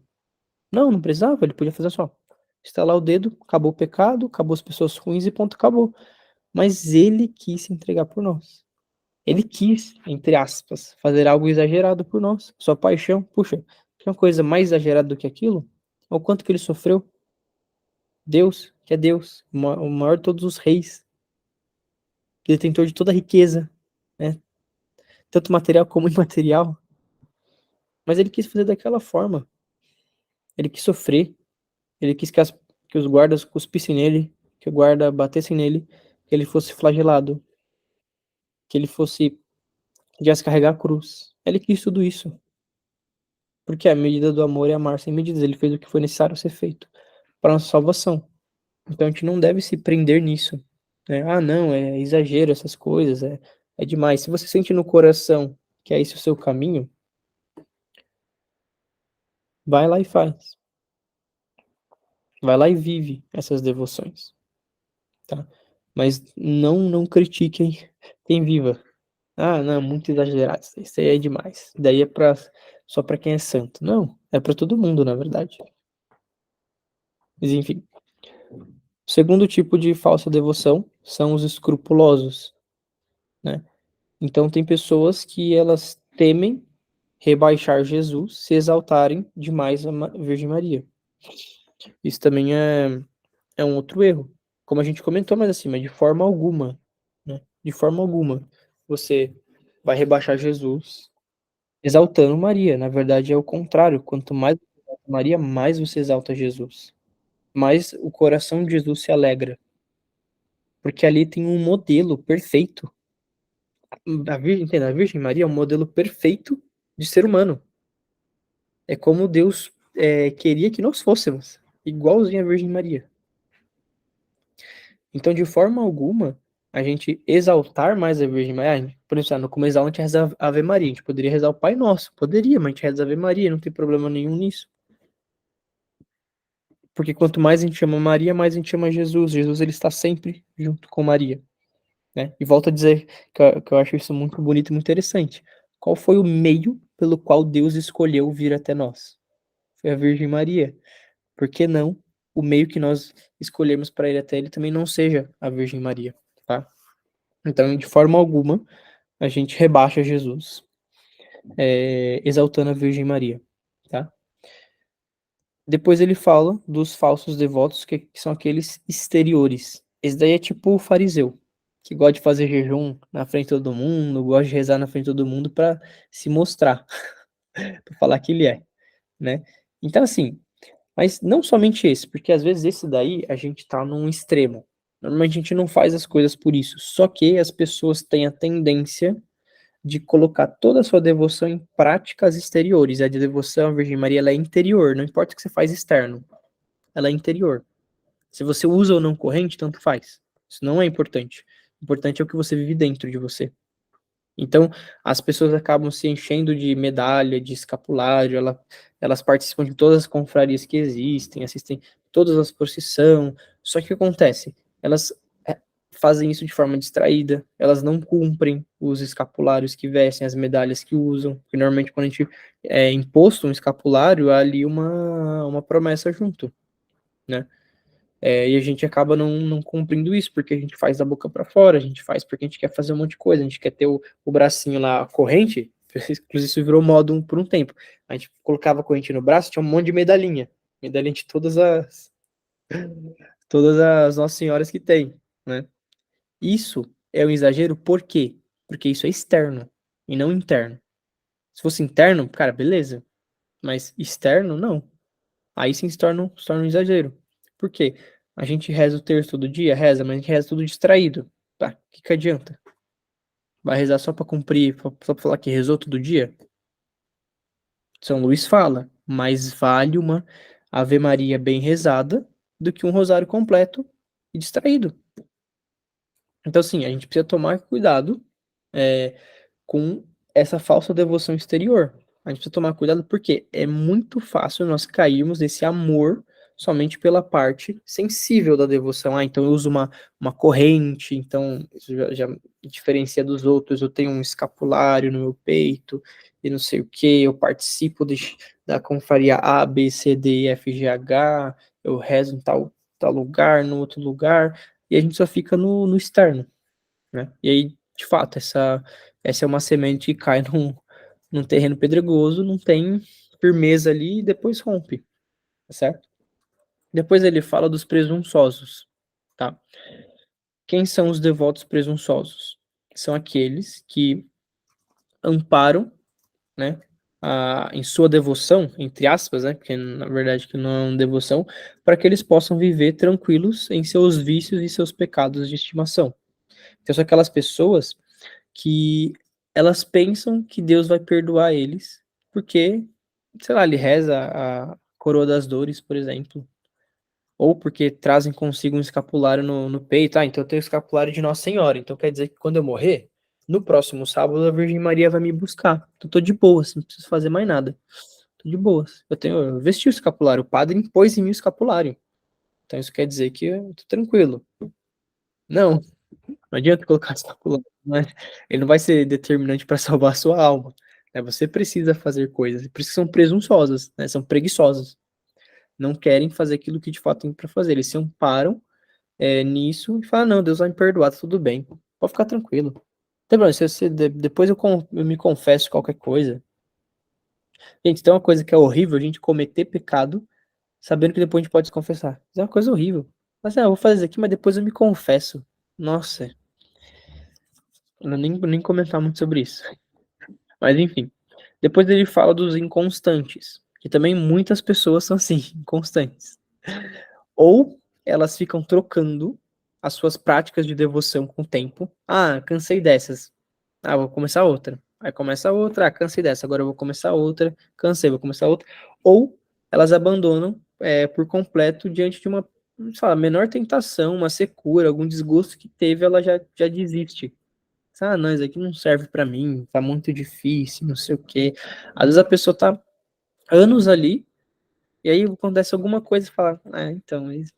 Não precisava. Ele podia fazer só. Estalar o dedo, acabou o pecado, acabou as pessoas ruins e ponto, acabou. Mas ele quis se entregar por nós. Ele quis, entre aspas, fazer algo exagerado por nós. Sua paixão, puxa, tem uma coisa mais exagerada do que aquilo? Olha o quanto que ele sofreu. Deus, que é Deus, o maior de todos os reis, detentor de toda a riqueza, né? Tanto material como imaterial. Mas ele quis fazer daquela forma. Ele quis sofrer. Ele quis que os guardas cuspissem nele, que o guarda batessem nele, que ele fosse flagelado, que ele fosse tivesse que carregar a cruz. Ele quis tudo isso. Porque a medida do amor é amar sem medidas. Ele fez o que foi necessário ser feito para nossa salvação. Então a gente não deve se prender nisso. Né? Não, é exagero essas coisas, é demais. Se você sente no coração que é esse o seu caminho, vai lá e faz. Vai lá e vive essas devoções, tá? Mas não critiquem quem viva. Não, muito exagerado. Isso aí é demais. Daí é só para quem é santo. Não, é para todo mundo, na verdade. Mas enfim. O segundo tipo de falsa devoção são os escrupulosos, né? Então tem pessoas que elas temem rebaixar Jesus se exaltarem demais a Virgem Maria. Isso também é um outro erro. Como a gente comentou mais acima, de forma alguma, né? De forma alguma você vai rebaixar Jesus exaltando Maria. Na verdade é o contrário. Quanto mais você exalta Maria, mais você exalta Jesus. Mais o coração de Jesus se alegra. Porque ali tem um modelo perfeito. A Virgem Maria é um modelo perfeito de ser humano. É como Deus queria que nós fôssemos, igualzinho a Virgem Maria. Então, de forma alguma, a gente exaltar mais a Virgem Maria, por exemplo, no começo a gente reza a Ave Maria, a gente poderia rezar o Pai Nosso, poderia, mas a gente reza a Ave Maria, não tem problema nenhum nisso. Porque quanto mais a gente chama Maria, mais a gente chama Jesus. Jesus, ele está sempre junto com Maria. Né? E volto a dizer que eu acho isso muito bonito e muito interessante. Qual foi o meio pelo qual Deus escolheu vir até nós? Foi a Virgem Maria. Por que não o meio que nós escolhemos para ir até ele também não seja a Virgem Maria, tá? Então, de forma alguma, a gente rebaixa Jesus, exaltando a Virgem Maria, tá? Depois ele fala dos falsos devotos, que são aqueles exteriores. Esse daí é tipo o fariseu, que gosta de fazer jejum na frente de todo mundo, gosta de rezar na frente de todo mundo para se mostrar, para falar que ele é, né? Então, assim, mas não somente esse, porque às vezes esse daí a gente tá num extremo, Normalmente a gente não faz as coisas por isso. Só que as pessoas têm a tendência de colocar toda a sua devoção em práticas exteriores. A devoção à Virgem Maria, ela é interior, não importa o que você faz externo, ela é interior. Se você usa ou não corrente, tanto faz. Isso não é importante. O importante é o que você vive dentro de você. Então, as pessoas acabam se enchendo de medalha, de escapulário, elas participam de todas as confrarias que existem, assistem todas as procissões. Só que o que acontece? Elas fazem isso de forma distraída, elas não cumprem os escapulários que vestem, as medalhas que usam, porque normalmente quando a gente é imposto um escapulário, há ali uma promessa junto, né? E a gente acaba não cumprindo isso, porque a gente faz da boca para fora, a gente faz porque a gente quer fazer um monte de coisa, a gente quer ter o bracinho lá, a corrente, inclusive isso virou moda por um tempo. A gente colocava a corrente no braço, tinha um monte de medalhinha, medalhinha de todas as Nossas Senhoras que tem, né? Isso é um exagero, por quê? Porque isso é externo e não interno. Se fosse interno, cara, beleza, mas externo, não. Aí sim se torna um exagero. Por quê? A gente reza o terço todo dia, reza, mas a gente reza tudo distraído. Tá, o que adianta? Vai rezar só pra cumprir, só pra falar que rezou todo dia? São Luís fala, mais vale uma Ave Maria bem rezada do que um rosário completo e distraído. Então, assim, a gente precisa tomar cuidado é, com essa falsa devoção exterior. A gente precisa tomar cuidado porque é muito fácil nós cairmos nesse amor somente pela parte sensível da devoção. Ah, então eu uso uma corrente, então isso já me diferencia dos outros. Eu tenho um escapulário no meu peito e não sei o que. Eu participo da confraria A, B, C, D, E, F, G, H. Eu rezo em tal lugar, no outro lugar. E a gente só fica no externo, né? E aí, de fato, essa é uma semente que cai num terreno pedregoso, não tem firmeza ali e depois rompe, tá certo? Depois ele fala dos presunçosos, tá? Quem são os devotos presunçosos? São aqueles que amparam, né, em sua devoção, entre aspas, né, porque na verdade que não é uma devoção, para que eles possam viver tranquilos em seus vícios e seus pecados de estimação. Então, são aquelas pessoas que elas pensam que Deus vai perdoar eles, porque, sei lá, ele reza a coroa das dores, por exemplo, ou porque trazem consigo um escapulário no peito. Ah, então eu tenho o escapulário de Nossa Senhora, então quer dizer que quando eu morrer, no próximo sábado a Virgem Maria vai me buscar. Então tô de boas, não preciso fazer mais nada. Tô de boas. Eu vesti o escapulário, o padre impôs em mim o escapulário. Então isso quer dizer que eu tô tranquilo. Não, não adianta colocar escapulário, mas ele não vai ser determinante para salvar a sua alma, né? Você precisa fazer coisas, por isso que são presunçosas, né? São preguiçosas, não querem fazer aquilo que de fato tem para fazer. Eles se amparam nisso e falam, não, Deus vai me perdoar, tá tudo bem, pode ficar tranquilo. Tem problema, depois eu me confesso qualquer coisa. Gente, tem uma coisa que é horrível, a gente cometer pecado, sabendo que depois a gente pode se confessar. Isso é uma coisa horrível. Mas, eu vou fazer isso aqui, mas depois eu me confesso. Nossa, eu não nem comentar muito sobre isso. Mas enfim. Depois ele fala dos inconstantes, que também muitas pessoas são assim, inconstantes. Ou elas ficam trocando as suas práticas de devoção com o tempo. Ah, cansei dessas. Ah, vou começar outra. Aí começa outra, cansei dessa, agora eu vou começar outra, cansei, vou começar outra. Ou elas abandonam por completo diante de uma, sei lá, menor tentação, uma secura, algum desgosto que teve, ela já desiste. Ah, não, isso aqui não serve pra mim, tá muito difícil, não sei o quê. Às vezes a pessoa tá anos ali, e aí acontece alguma coisa e fala, então, mas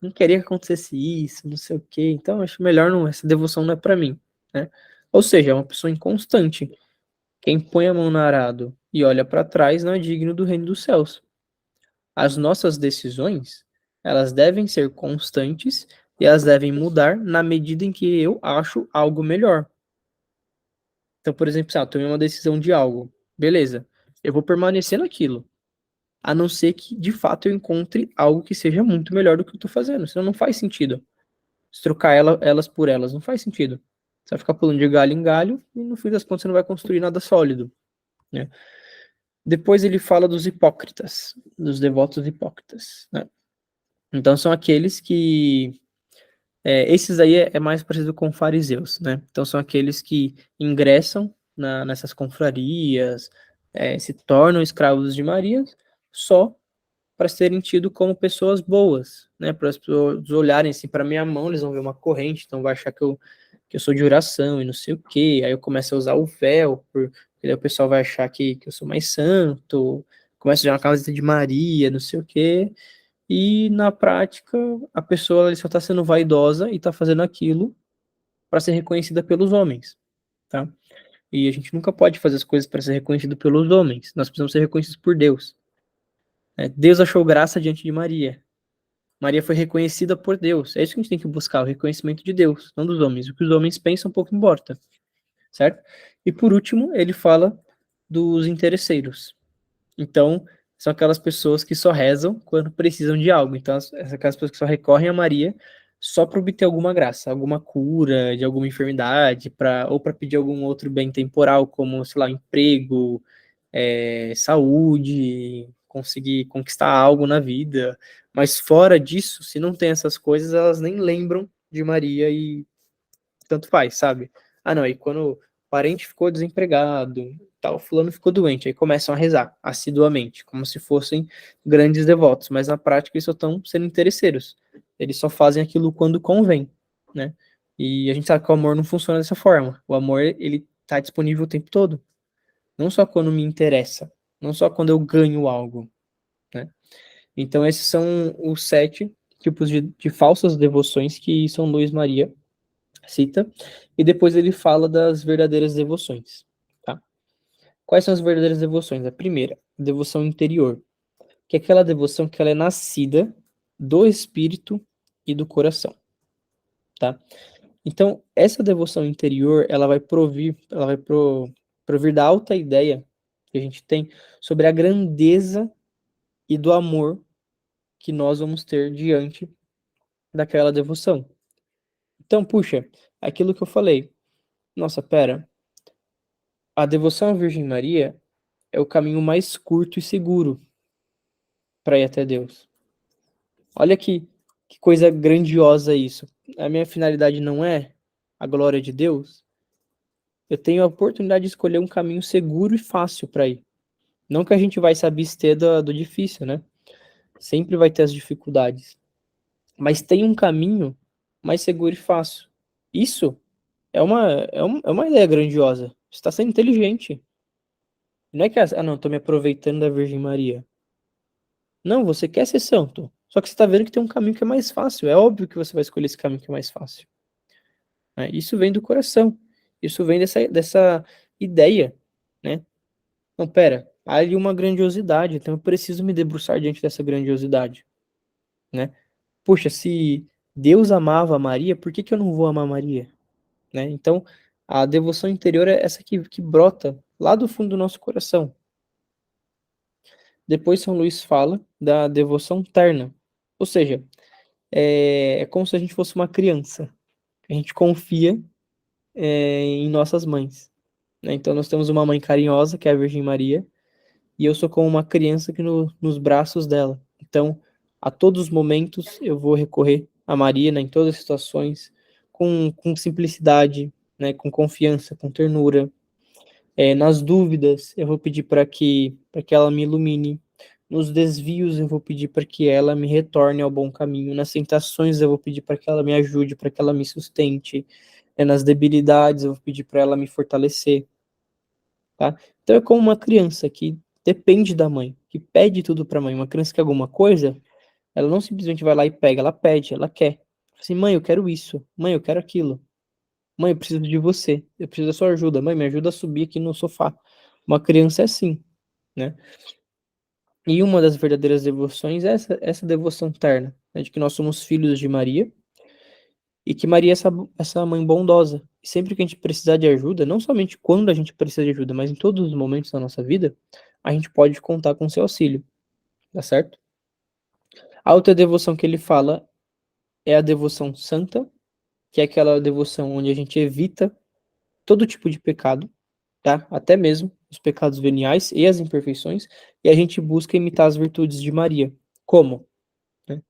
não queria que acontecesse isso, não sei o quê, então acho melhor não, essa devoção não é pra mim, né? Ou seja, é uma pessoa inconstante. Quem põe a mão no arado e olha pra trás não é digno do reino dos céus. As nossas decisões, elas devem ser constantes e elas devem mudar na medida em que eu acho algo melhor. Então, por exemplo, eu tomei uma decisão de algo. Beleza. Eu vou permanecer naquilo. A não ser que, de fato, eu encontre algo que seja muito melhor do que eu tô fazendo. Senão não faz sentido. Se trocar elas por elas, não faz sentido. Você vai ficar pulando de galho em galho e, no fim das contas, você não vai construir nada sólido, né? Depois ele fala dos hipócritas, dos devotos hipócritas, né? Então, são aqueles que Esses aí é mais parecido com fariseus, né? Então são aqueles que ingressam nessas confrarias, se tornam escravos de Maria, só para serem tidos como pessoas boas, né? Para as pessoas olharem assim para minha mão, eles vão ver uma corrente, então vai achar que eu sou de oração e não sei o quê. Aí eu começo a usar o véu, porque aí o pessoal vai achar que eu sou mais santo, começo a usar uma camiseta de Maria, não sei o quê. E na prática, a pessoa ela só está sendo vaidosa e está fazendo aquilo para ser reconhecida pelos homens, tá? E a gente nunca pode fazer as coisas para ser reconhecido pelos homens. Nós precisamos ser reconhecidos por Deus. Deus achou graça diante de Maria. Maria foi reconhecida por Deus. É isso que a gente tem que buscar, o reconhecimento de Deus, não dos homens. O que os homens pensam pouco importa, certo? E por último, ele fala dos interesseiros. Então, são aquelas pessoas que só rezam quando precisam de algo. Então, aquelas pessoas que só recorrem a Maria só para obter alguma graça, alguma cura de alguma enfermidade, ou para pedir algum outro bem temporal, como, sei lá, emprego, saúde, conseguir conquistar algo na vida. Mas fora disso, se não tem essas coisas, elas nem lembram de Maria e tanto faz, sabe? Ah, não, aí quando o parente ficou desempregado, tal, fulano ficou doente, aí começam a rezar assiduamente, como se fossem grandes devotos, mas na prática eles só estão sendo interesseiros. Eles só fazem aquilo quando convém, né? E a gente sabe que o amor não funciona dessa forma. O amor, ele tá disponível o tempo todo, não só quando me interessa, não só quando eu ganho algo, né? Então esses são os 7 tipos de falsas devoções que São Luís Maria cita, e depois ele fala das verdadeiras devoções, tá? Quais são as verdadeiras devoções? A primeira, devoção interior, que é aquela devoção que ela é nascida do espírito e do coração, tá? Então, essa devoção interior, ela vai provir da alta ideia que a gente tem sobre a grandeza e do amor que nós vamos ter diante daquela devoção. Então, puxa, aquilo que eu falei, nossa, pera, a devoção à Virgem Maria é o caminho mais curto e seguro para ir até Deus. Olha que coisa grandiosa isso. A minha finalidade não é a glória de Deus. Eu tenho a oportunidade de escolher um caminho seguro e fácil para ir. Não que a gente vai se abster do difícil, né? Sempre vai ter as dificuldades. Mas tem um caminho mais seguro e fácil. Isso é uma ideia grandiosa. Você está sendo inteligente. Não é que, não, estou me aproveitando da Virgem Maria. Não, você quer ser santo. Só que você está vendo que tem um caminho que é mais fácil. É óbvio que você vai escolher esse caminho que é mais fácil. Né? Isso vem do coração. Isso vem dessa ideia, né? Não, pera, há ali uma grandiosidade, então eu preciso me debruçar diante dessa grandiosidade, né? Puxa, se Deus amava Maria, por que eu não vou amar Maria? Né? Então, a devoção interior é essa que brota lá do fundo do nosso coração. Depois São Luís fala da devoção terna. Ou seja, é como se a gente fosse uma criança. A gente confia em nossas mães. Né? Então nós temos uma mãe carinhosa, que é a Virgem Maria, e eu sou como uma criança que nos braços dela. Então, a todos os momentos eu vou recorrer a Maria, né, em todas as situações, com simplicidade, né, com confiança, com ternura. Nas dúvidas, eu vou pedir para que ela me ilumine. Nos desvios, eu vou pedir para que ela me retorne ao bom caminho. Nas tentações, eu vou pedir para que ela me ajude, para que ela me sustente. Nas debilidades, eu vou pedir para ela me fortalecer. Tá? Então é como uma criança que depende da mãe, que pede tudo para a mãe. Uma criança que quer alguma coisa, ela não simplesmente vai lá e pega, ela pede, ela quer. Assim, mãe, eu quero isso. Mãe, eu quero aquilo. Mãe, eu preciso de você. Eu preciso da sua ajuda. Mãe, me ajuda a subir aqui no sofá. Uma criança é assim, né? E uma das verdadeiras devoções é essa devoção terna, né? De que nós somos filhos de Maria e que Maria é essa mãe bondosa. E sempre que a gente precisar de ajuda, não somente quando a gente precisa de ajuda, mas em todos os momentos da nossa vida, a gente pode contar com seu auxílio, tá certo? A outra devoção que ele fala é a devoção santa, que é aquela devoção onde a gente evita todo tipo de pecado, tá? Até mesmo os pecados veniais e as imperfeições, e a gente busca imitar as virtudes de Maria. Como? Né?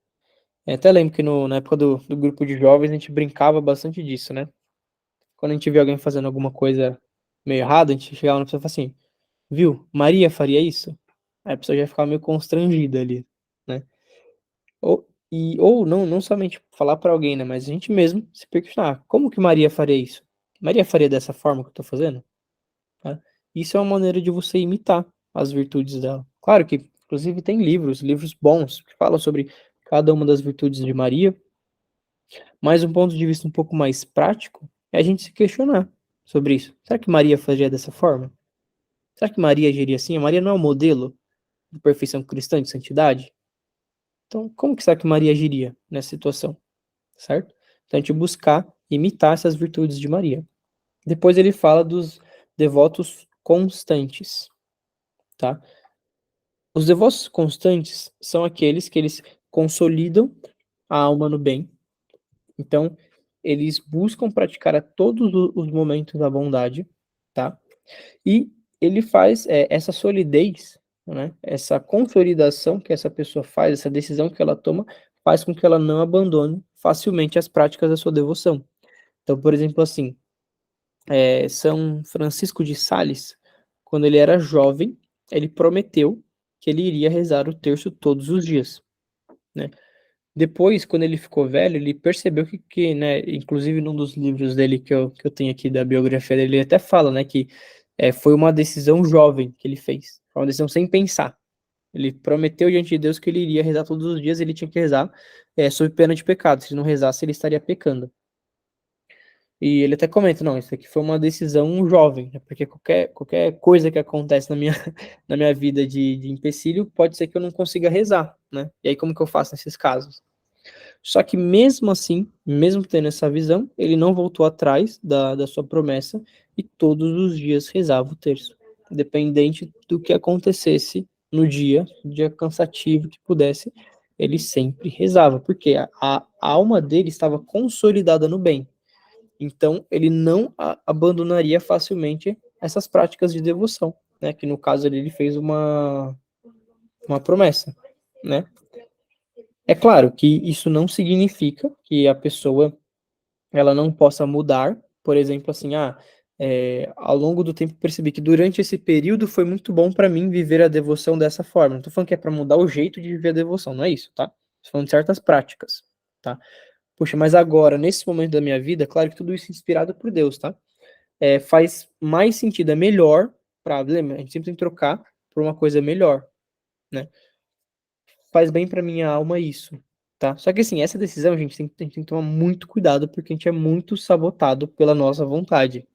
Eu até lembro que na época do grupo de jovens a gente brincava bastante disso, né? Quando a gente via alguém fazendo alguma coisa meio errada, a gente chegava na pessoa e falava assim, viu, Maria faria isso? Aí a pessoa já ficava meio constrangida ali, né? Ou não somente falar para alguém, né? Mas a gente mesmo se questionar, como que Maria faria isso? Maria faria dessa forma que eu tô fazendo? Tá? Isso é uma maneira de você imitar as virtudes dela. Claro que, inclusive, tem livros bons, que falam sobre cada uma das virtudes de Maria, mas um ponto de vista um pouco mais prático é a gente se questionar sobre isso. Será que Maria faria dessa forma? Será que Maria agiria assim? A Maria não é um modelo de perfeição cristã, de santidade? Então, como que será que Maria agiria nessa situação? Certo? Então, a gente buscar imitar essas virtudes de Maria. Depois ele fala dos devotos constantes, tá? Os devotos constantes são aqueles que eles consolidam a alma no bem. Então, eles buscam praticar a todos os momentos a bondade, tá? E ele faz essa solidez, né? Essa consolidação que essa pessoa faz, essa decisão que ela toma, faz com que ela não abandone facilmente as práticas da sua devoção. Então, por exemplo, assim, São Francisco de Sales, quando ele era jovem, ele prometeu que ele iria rezar o terço todos os dias, né? Depois, quando ele ficou velho, ele percebeu né, inclusive num dos livros dele que eu tenho aqui da biografia dele, ele até fala, né, que foi uma decisão jovem que ele fez, foi uma decisão sem pensar. Ele prometeu diante de Deus que ele iria rezar todos os dias, ele tinha que rezar sob pena de pecado. Se não rezasse, ele estaria pecando. E ele até comenta, não, isso aqui foi uma decisão jovem, né? Porque qualquer coisa que acontece na minha, na minha vida de empecilho, pode ser que eu não consiga rezar, né? E aí como que eu faço nesses casos? Só que mesmo assim, mesmo tendo essa visão, ele não voltou atrás da sua promessa e todos os dias rezava o terço, independente do que acontecesse no dia cansativo que pudesse, ele sempre rezava, porque a alma dele estava consolidada no bem. Então, ele não abandonaria facilmente essas práticas de devoção, né? Que no caso ele fez uma promessa, né? É claro que isso não significa que a pessoa ela não possa mudar. Por exemplo, assim, ao longo do tempo percebi que durante esse período foi muito bom para mim viver a devoção dessa forma. Não tô falando que é para mudar o jeito de viver a devoção, não é isso, tá? Tô falando de certas práticas, tá? Puxa, mas agora, nesse momento da minha vida, claro que tudo isso é inspirado por Deus, tá? Faz mais sentido, é melhor lembra, a gente sempre tem que trocar por uma coisa melhor, né? Faz bem pra minha alma isso, tá? Só que assim, essa decisão a gente tem que tomar muito cuidado porque a gente é muito sabotado pela nossa vontade,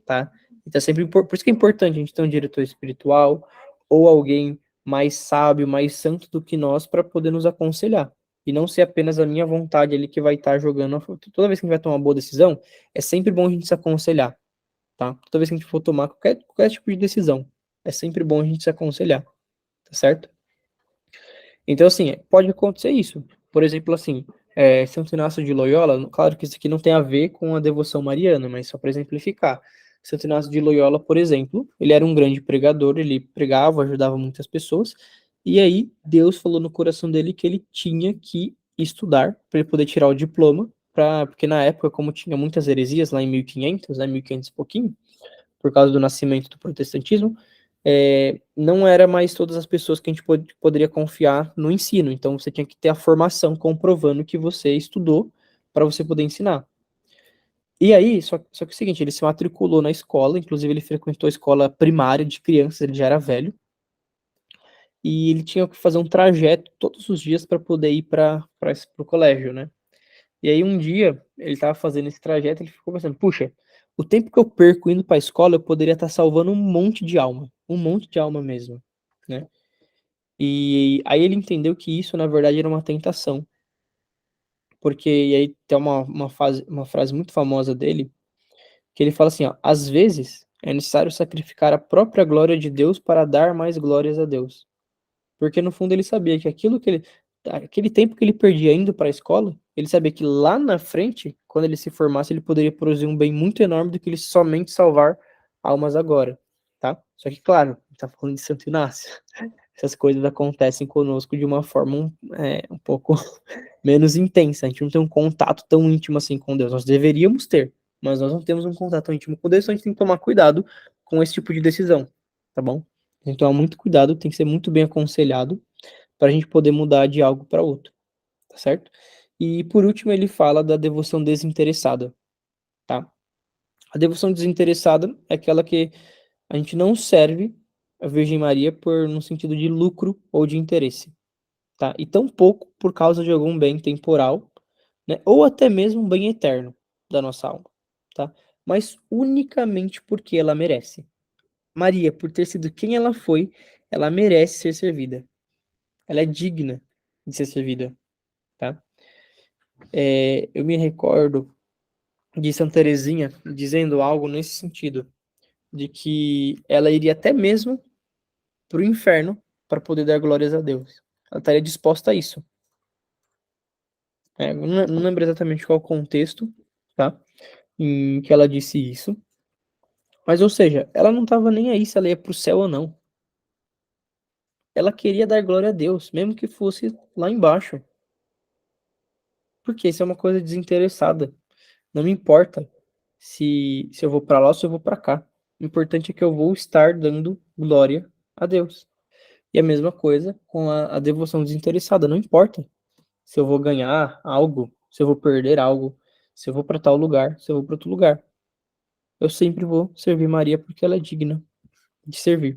tá? Então sempre por isso que é importante a gente ter um diretor espiritual ou alguém mais sábio, mais santo do que nós para poder nos aconselhar. E não ser apenas a minha vontade ali que vai estar jogando. Toda vez que a gente vai tomar uma boa decisão, é sempre bom a gente se aconselhar, tá? Toda vez que a gente for tomar qualquer tipo de decisão, é sempre bom a gente se aconselhar, tá certo? Então, assim, pode acontecer isso. Por exemplo, assim, Santo Inácio de Loyola, claro que isso aqui não tem a ver com a devoção mariana, mas só para exemplificar. Santo Inácio de Loyola, por exemplo, ele era um grande pregador, ele pregava, ajudava muitas pessoas, e aí Deus falou no coração dele que ele tinha que estudar para ele poder tirar o diploma, porque na época, como tinha muitas heresias, lá em 1500, né, 1500 e pouquinho, por causa do nascimento do protestantismo, não era mais todas as pessoas que a gente poderia confiar no ensino. Então você tinha que ter a formação comprovando que você estudou para você poder ensinar. E aí, só que é o seguinte, ele se matriculou na escola, inclusive ele frequentou a escola primária de crianças, ele já era velho, e ele tinha que fazer um trajeto todos os dias para poder ir para o colégio, né? E aí um dia ele estava fazendo esse trajeto, ele ficou pensando, puxa, o tempo que eu perco indo para a escola, eu poderia estar salvando um monte de alma mesmo, né? E aí ele entendeu que isso na verdade era uma tentação, porque e aí tem uma frase muito famosa dele, que ele fala assim, ó, às vezes é necessário sacrificar a própria glória de Deus para dar mais glórias a Deus. Porque no fundo ele sabia que aquele tempo que ele perdia indo para a escola, ele sabia que lá na frente, quando ele se formasse, ele poderia produzir um bem muito enorme do que ele somente salvar almas agora, tá? Só que, claro, ele tá falando de Santo Inácio. essas coisas acontecem conosco de uma forma um pouco menos intensa. A gente não tem um contato tão íntimo assim com Deus. Nós deveríamos ter, mas nós não temos um contato tão íntimo com Deus, então a gente tem que tomar cuidado com esse tipo de decisão, tá bom? Tem que tomar muito cuidado, tem que ser muito bem aconselhado para a gente poder mudar de algo para outro, tá certo? E por último, ele fala da devoção desinteressada, tá? A devoção desinteressada é aquela que a gente não serve a Virgem Maria por no sentido de lucro ou de interesse, tá? E tampouco por causa de algum bem temporal, né? Ou até mesmo um bem eterno da nossa alma, tá? Mas unicamente porque ela merece. Maria, por ter sido quem ela foi, ela merece ser servida. Ela é digna de ser servida, tá? Eu me recordo de Santa Teresinha dizendo algo nesse sentido, de que ela iria até mesmo para o inferno para poder dar glórias a Deus. Ela estaria disposta a isso. Não lembro exatamente qual o contexto, tá? Em que ela disse isso. Mas, ou seja, ela não estava nem aí se ela ia para o céu ou não. Ela queria dar glória a Deus, mesmo que fosse lá embaixo. Porque isso é uma coisa desinteressada. Não me importa se eu vou para lá ou se eu vou para cá. O importante é que eu vou estar dando glória a Deus. E a mesma coisa com a devoção desinteressada. Não importa se eu vou ganhar algo, se eu vou perder algo, se eu vou para tal lugar, se eu vou para outro lugar. Eu sempre vou servir Maria porque ela é digna de servir,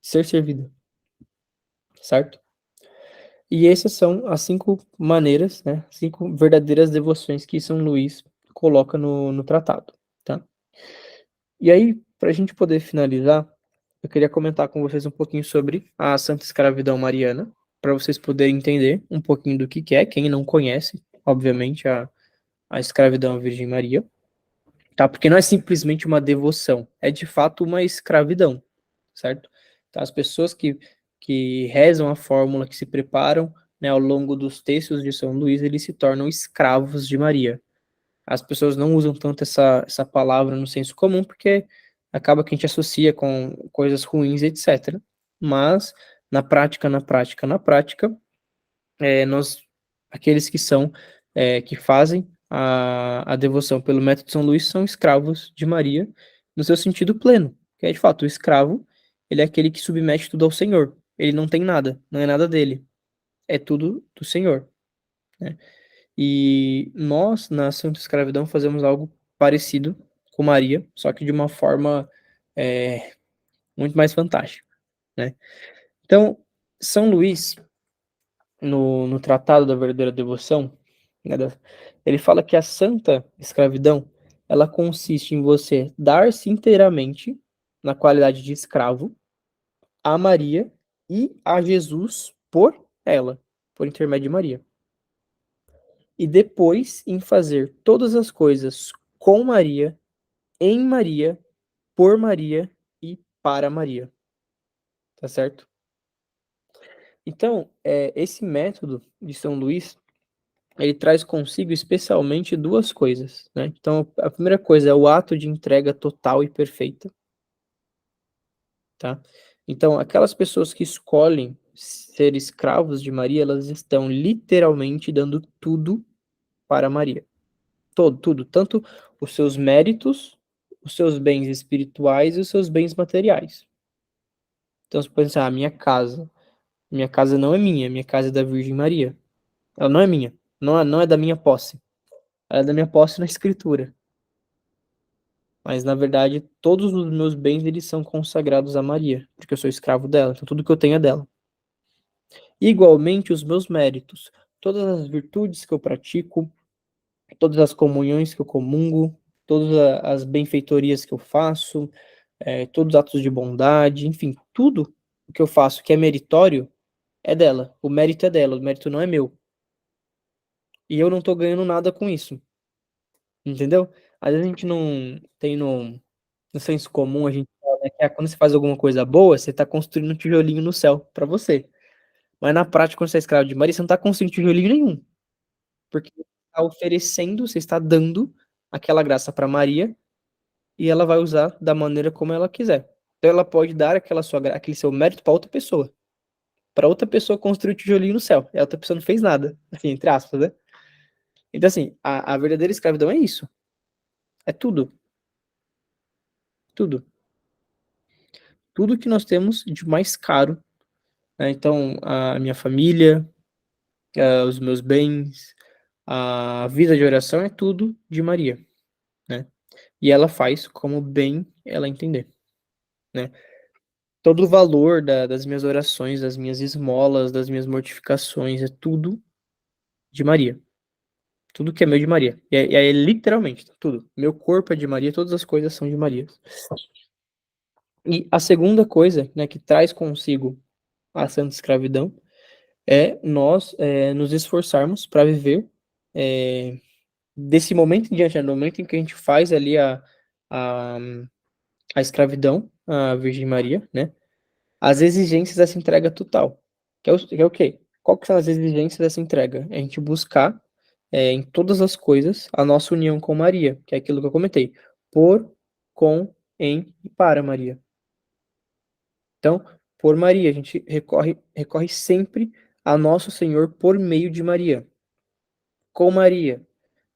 de ser servida, certo? E essas são as 5 maneiras, né? 5 verdadeiras devoções que São Luís coloca no tratado, tá? E aí, para a gente poder finalizar, eu queria comentar com vocês um pouquinho sobre a Santa Escravidão Mariana, para vocês poderem entender um pouquinho do que é, quem não conhece, obviamente, a escravidão à Virgem Maria, tá? Porque não é simplesmente uma devoção, é de fato uma escravidão, certo? Então, as pessoas que rezam a fórmula, que se preparam, né, ao longo dos textos de São Luís, eles se tornam escravos de Maria. As pessoas não usam tanto essa palavra no senso comum, porque acaba que a gente associa com coisas ruins, etc. Mas, na prática, nós, aqueles que são, que fazem a devoção pelo método de São Luís são escravos de Maria, no seu sentido pleno, que é de fato o escravo, ele é aquele que submete tudo ao Senhor, ele não tem nada, não é nada dele, é tudo do Senhor, né? E nós, na Santa Escravidão, fazemos algo parecido com Maria, só que de uma forma é, muito mais fantástica, né? Então, São Luís, no Tratado da Verdadeira Devoção, né, ele fala que a santa escravidão, ela consiste em você dar-se inteiramente, na qualidade de escravo, a Maria e a Jesus por ela, por intermédio de Maria. E depois em fazer todas as coisas com Maria, em Maria, por Maria e para Maria. Tá certo? Então, esse método de São Luís, ele traz consigo especialmente duas coisas, né? Então, a primeira coisa é o ato de entrega total e perfeita, tá? Então, aquelas pessoas que escolhem ser escravos de Maria, elas estão literalmente dando tudo para Maria. Tudo, tanto os seus méritos, os seus bens espirituais e os seus bens materiais. Então, você pode pensar, minha casa não é minha casa é da Virgem Maria. Ela não é minha, não é da minha posse. Ela é da minha posse na escritura. Mas, na verdade, todos os meus bens, eles são consagrados a Maria, porque eu sou escravo dela, então tudo que eu tenho é dela. Igualmente, os meus méritos, todas as virtudes que eu pratico, todas as comunhões que eu comungo, todas as benfeitorias que eu faço, todos os atos de bondade, enfim, tudo o que eu faço que é meritório é dela. O mérito é dela, o mérito não é meu. E eu não tô ganhando nada com isso, entendeu? Às vezes a gente não tem no senso comum, a gente fala, né, que quando você faz alguma coisa boa, você tá construindo um tijolinho no céu pra você. Mas na prática, quando você é escravo de Maria, você não tá construindo tijolinho nenhum. Porque você está oferecendo, você está dando aquela graça para Maria e ela vai usar da maneira como ela quiser. Então ela pode dar aquele seu mérito para outra pessoa. para outra pessoa construir o tijolinho no céu. E a outra pessoa não fez nada, assim, entre aspas, né? Então, assim, a verdadeira escravidão é isso. É tudo. Tudo. Tudo que nós temos de mais caro, né? Então, a minha família, os meus bens, a vida de oração é tudo de Maria, né? E ela faz como bem ela entender, né? Todo o valor das minhas orações, das minhas esmolas, das minhas mortificações, é tudo de Maria. Tudo que é meu de Maria. E é literalmente tudo. Meu corpo é de Maria, todas as coisas são de Maria. E a segunda coisa, né, que traz consigo a santa escravidão é nós nos esforçarmos para viver é, desse momento em diante, né, do momento em que a gente faz ali a, a escravidão à Virgem Maria, né? As exigências dessa entrega total. Que é o quê? Qual que são as exigências dessa entrega? É a gente buscar em todas as coisas a nossa união com Maria, que é aquilo que eu comentei. Por, com, em e para Maria. Então, por Maria, a gente recorre sempre a nosso Senhor por meio de Maria. Com Maria,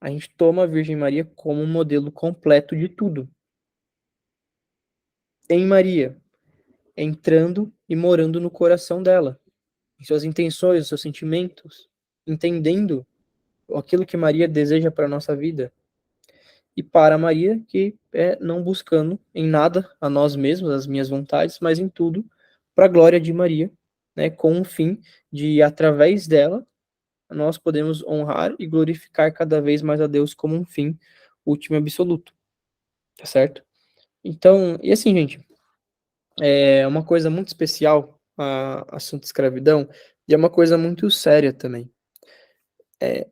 a gente toma a Virgem Maria como um modelo completo de tudo. Em Maria, entrando e morando no coração dela, em suas intenções, seus sentimentos, entendendo aquilo que Maria deseja para a nossa vida. E para Maria, que é não buscando em nada a nós mesmos, as minhas vontades, mas em tudo para a glória de Maria, né, com o fim de, através dela, nós podemos honrar e glorificar cada vez mais a Deus como um fim último e absoluto, tá certo? Então, e assim, gente, é uma coisa muito especial a Santa Escravidão e é uma coisa muito séria também.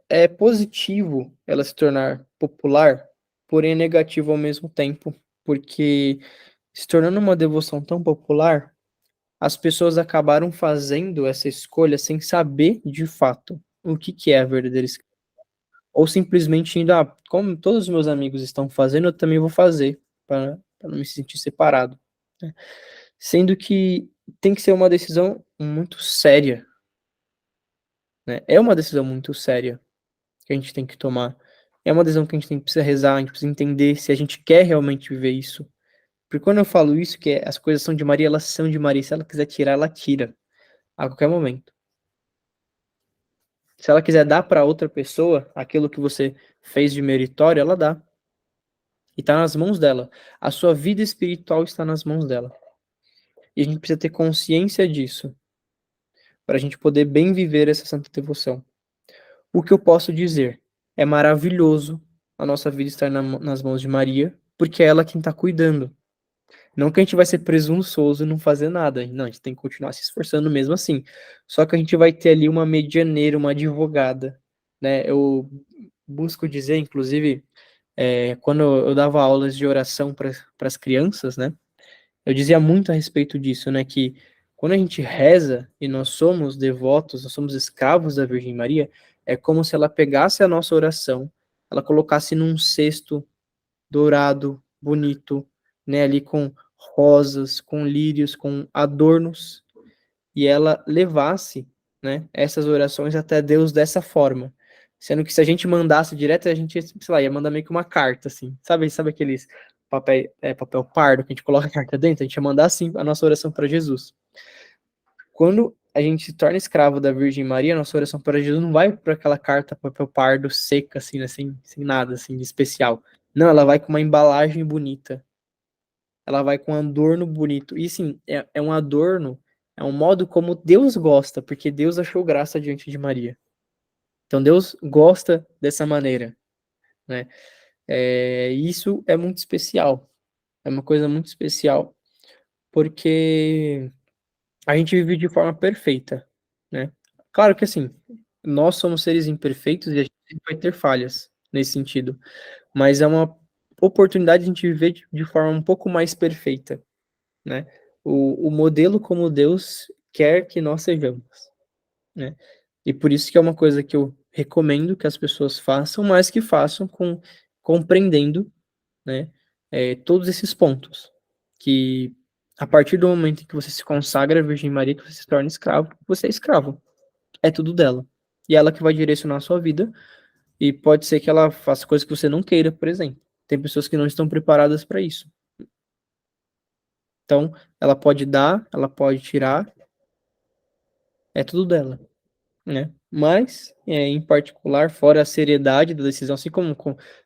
É positivo ela se tornar popular, porém é negativo ao mesmo tempo, porque se tornando uma devoção tão popular, as pessoas acabaram fazendo essa escolha sem saber de fato o que é a verdadeira escravidão. Ou simplesmente indo, como todos os meus amigos estão fazendo, eu também vou fazer, para não me sentir separado, né? Sendo que tem que ser uma decisão muito séria, né? É uma decisão muito séria que a gente tem que tomar. É uma decisão que a gente precisa rezar, a gente precisa entender se a gente quer realmente viver isso. Porque quando eu falo isso, que as coisas são de Maria, elas são de Maria. Se ela quiser tirar, ela tira. A qualquer momento. Se ela quiser dar para outra pessoa aquilo que você fez de meritório, ela dá. E está nas mãos dela. A sua vida espiritual está nas mãos dela. E a gente precisa ter consciência disso, para a gente poder bem viver essa santa devoção. O que eu posso dizer? É maravilhoso a nossa vida estar nas mãos de Maria, porque é ela quem está cuidando. Não que a gente vai ser presunçoso e não fazer nada. Não, a gente tem que continuar se esforçando mesmo assim. Só que a gente vai ter ali uma medianeira, uma advogada, né? Eu busco dizer, inclusive, quando eu dava aulas de oração para as crianças, né? Eu dizia muito a respeito disso, né? Que quando a gente reza e nós somos devotos, nós somos escravos da Virgem Maria, é como se ela pegasse a nossa oração, ela colocasse num cesto dourado, bonito, né? Ali com rosas, com lírios, com adornos, e ela levasse, né? Essas orações até Deus dessa forma. Sendo que se a gente mandasse direto, a gente, sei lá, ia mandar meio que uma carta, assim. Sabe aqueles papel pardo que a gente coloca a carta dentro? A gente ia mandar, assim, a nossa oração para Jesus. Quando a gente se torna escravo da Virgem Maria, a nossa oração para Jesus não vai para aquela carta papel pardo seca, assim, né, sem nada, assim, de especial. Não, ela vai com uma embalagem bonita. Ela vai com um adorno bonito. E, sim, é um adorno, é um modo como Deus gosta, porque Deus achou graça diante de Maria. Então, Deus gosta dessa maneira, né? Isso é muito especial. É uma coisa muito especial, porque a gente vive de forma perfeita, né? Claro que assim, nós somos seres imperfeitos e a gente sempre vai ter falhas nesse sentido, mas é uma oportunidade de a gente viver de forma um pouco mais perfeita, né? O modelo como Deus quer que nós sejamos, né? E por isso que é uma coisa que eu recomendo que as pessoas façam, mas que façam compreendendo, né, todos esses pontos, que A partir do momento em que você se consagra à Virgem Maria, que você se torna escravo, você é escravo. É tudo dela. E ela que vai direcionar a sua vida. E pode ser que ela faça coisas que você não queira, por exemplo. Tem pessoas que não estão preparadas para isso. Então, ela pode dar, ela pode tirar, é tudo dela, né? Mas, em particular, fora a seriedade da decisão, assim como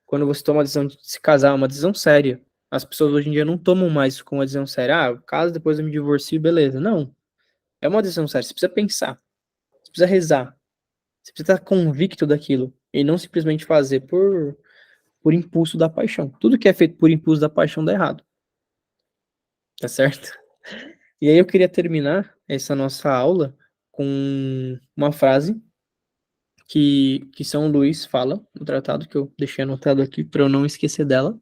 quando você toma a decisão de se casar, é uma decisão séria. As pessoas hoje em dia não tomam mais isso como uma decisão séria. Ah, eu caso, depois eu me divorcio, beleza. Não. É uma decisão séria. Você precisa pensar, você precisa rezar, você precisa estar convicto daquilo. E não simplesmente fazer por impulso da paixão. Tudo que é feito por impulso da paixão dá errado, tá certo? E aí eu queria terminar essa nossa aula com uma frase que São Luís fala no tratado, que eu deixei anotado aqui para eu não esquecer dela,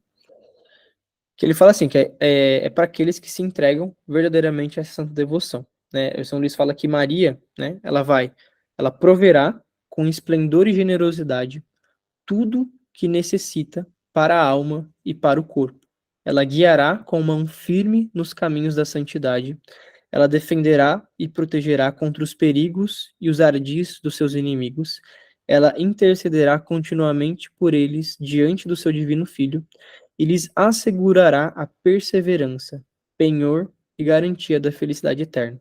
que ele fala assim, que é para aqueles que se entregam verdadeiramente a essa santa devoção, né? O São Luís fala que Maria, né, ela proverá com esplendor e generosidade tudo que necessita para a alma e para o corpo. Ela guiará com mão firme nos caminhos da santidade. Ela defenderá e protegerá contra os perigos e os ardis dos seus inimigos. Ela intercederá continuamente por eles diante do seu divino Filho e lhes assegurará a perseverança, penhor e garantia da felicidade eterna,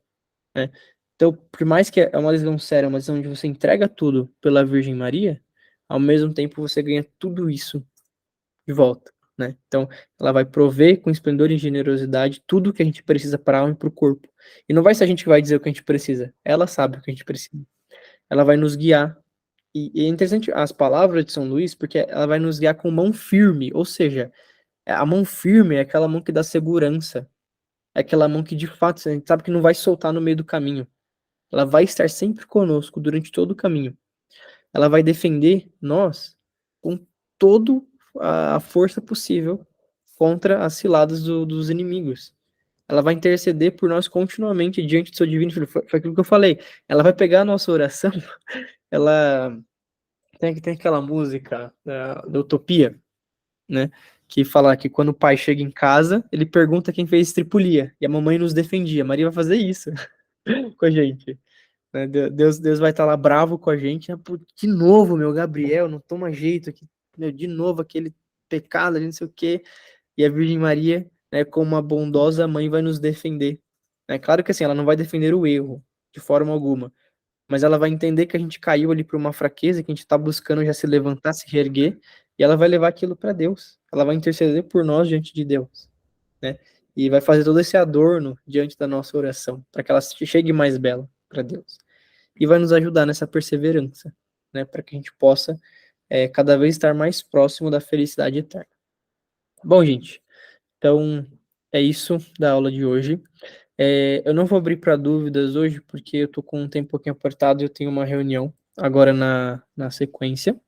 né? Então, por mais que é uma decisão séria, uma decisão onde você entrega tudo pela Virgem Maria, ao mesmo tempo você ganha tudo isso de volta, né? Então, ela vai prover com esplendor e generosidade tudo o que a gente precisa para a alma e para o corpo. E não vai ser a gente que vai dizer o que a gente precisa, ela sabe o que a gente precisa. Ela vai nos guiar. E é interessante as palavras de São Luís, porque ela vai nos guiar com mão firme, ou seja, a mão firme é aquela mão que dá segurança, é aquela mão que de fato a gente sabe que não vai soltar no meio do caminho. Ela vai estar sempre conosco durante todo o caminho. Ela vai defender nós com toda a força possível contra as ciladas dos inimigos. Ela vai interceder por nós continuamente diante do seu divino filho. Foi aquilo que eu falei. Ela vai pegar a nossa oração. Ela tem aquela música da Utopia, né? Que fala que quando o pai chega em casa, ele pergunta quem fez estripulia. E a mamãe nos defendia. A Maria vai fazer isso com a gente, né? Deus vai estar lá bravo com a gente, né? Pô, de novo, meu Gabriel, não toma jeito aqui, meu, de novo aquele pecado ali, não sei o quê. E a Virgem Maria, né, como uma bondosa mãe, vai nos defender. É claro que assim, ela não vai defender o erro, de forma alguma, mas ela vai entender que a gente caiu ali por uma fraqueza, que a gente está buscando já se levantar, se reerguer, e ela vai levar aquilo para Deus. Ela vai interceder por nós diante de Deus, né? E vai fazer todo esse adorno diante da nossa oração, para que ela chegue mais bela para Deus. E vai nos ajudar nessa perseverança, né? Para que a gente possa cada vez estar mais próximo da felicidade eterna. Bom, gente, então é isso da aula de hoje. Eu não vou abrir para dúvidas hoje, porque eu estou com um tempo um pouquinho apertado e eu tenho uma reunião agora na sequência.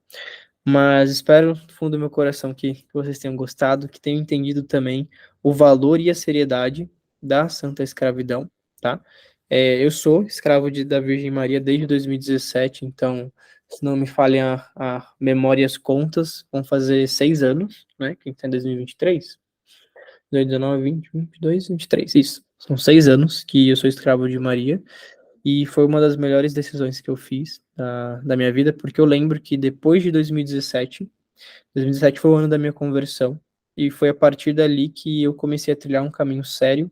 Mas espero, do fundo do meu coração, que vocês tenham gostado, que tenham entendido também o valor e a seriedade da santa escravidão, tá? Eu sou escravo da Virgem Maria desde 2017, então, se não me falhem a memória e as contas, vão fazer 6 anos, né? Que está em 2023. 2019, 20, 22, 23, isso. São 6 anos que eu sou escravo de Maria e foi uma das melhores decisões que eu fiz da minha vida, porque eu lembro que depois de 2017 foi o ano da minha conversão e foi a partir dali que eu comecei a trilhar um caminho sério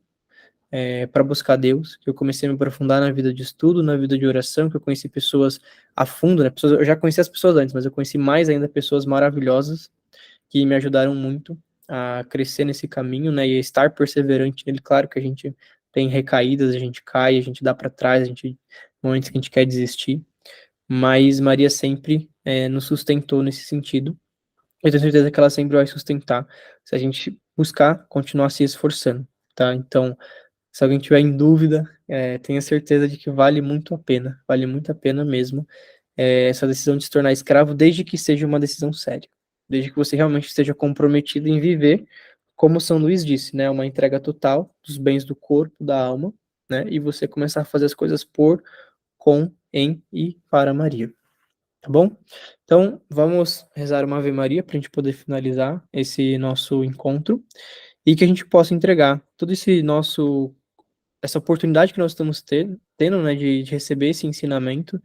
para buscar Deus, que eu comecei a me aprofundar na vida de estudo, na vida de oração, que eu conheci pessoas a fundo, né? Eu já conhecia as pessoas antes, mas eu conheci mais ainda pessoas maravilhosas que me ajudaram muito a crescer nesse caminho, né, e a estar perseverante nele. Claro que a gente tem recaídas, a gente cai, a gente dá para trás, a gente momentos que a gente quer desistir, mas Maria sempre nos sustentou nesse sentido. Eu tenho certeza que ela sempre vai sustentar se a gente buscar continuar se esforçando, tá? Então, se alguém tiver em dúvida, tenha certeza de que vale muito a pena mesmo essa decisão de se tornar escravo, desde que seja uma decisão séria, desde que você realmente esteja comprometido em viver, como São Luís disse, né, uma entrega total dos bens do corpo, da alma, né, e você começar a fazer as coisas por, com, em e para Maria, tá bom? Então, vamos rezar uma Ave Maria para a gente poder finalizar esse nosso encontro e que a gente possa entregar todo esse nosso essa oportunidade que nós estamos tendo, né, de receber esse ensinamento,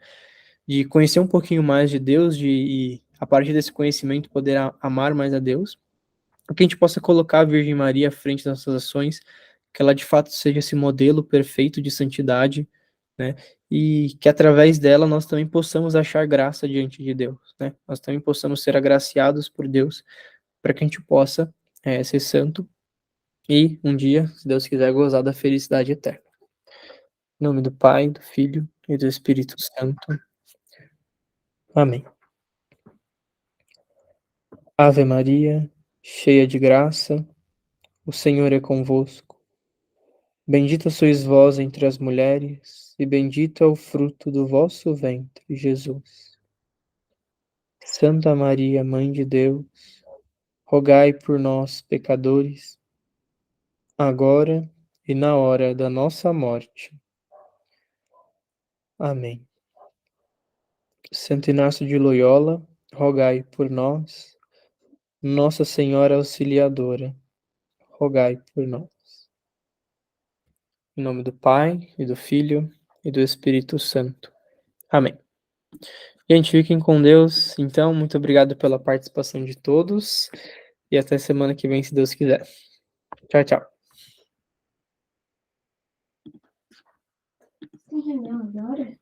de conhecer um pouquinho mais de Deus, e a partir desse conhecimento poder amar mais a Deus, que a gente possa colocar a Virgem Maria à frente das nossas ações, que ela de fato seja esse modelo perfeito de santidade, né? E que através dela nós também possamos achar graça diante de Deus, né? Nós também possamos ser agraciados por Deus, para que a gente possa ser santo e um dia, se Deus quiser, gozar da felicidade eterna. Em nome do Pai, do Filho e do Espírito Santo. Amém. Ave Maria, cheia de graça, o Senhor é convosco. Bendita sois vós entre as mulheres, e bendito é o fruto do vosso ventre, Jesus. Santa Maria, Mãe de Deus, rogai por nós, pecadores, agora e na hora da nossa morte. Amém. Santo Inácio de Loyola, rogai por nós. Nossa Senhora Auxiliadora, rogai por nós. Em nome do Pai, e do Filho, e do Espírito Santo. Amém. Gente, fiquem com Deus. Então, muito obrigado pela participação de todos. E até semana que vem, se Deus quiser. Tchau, tchau. Tem reunião agora?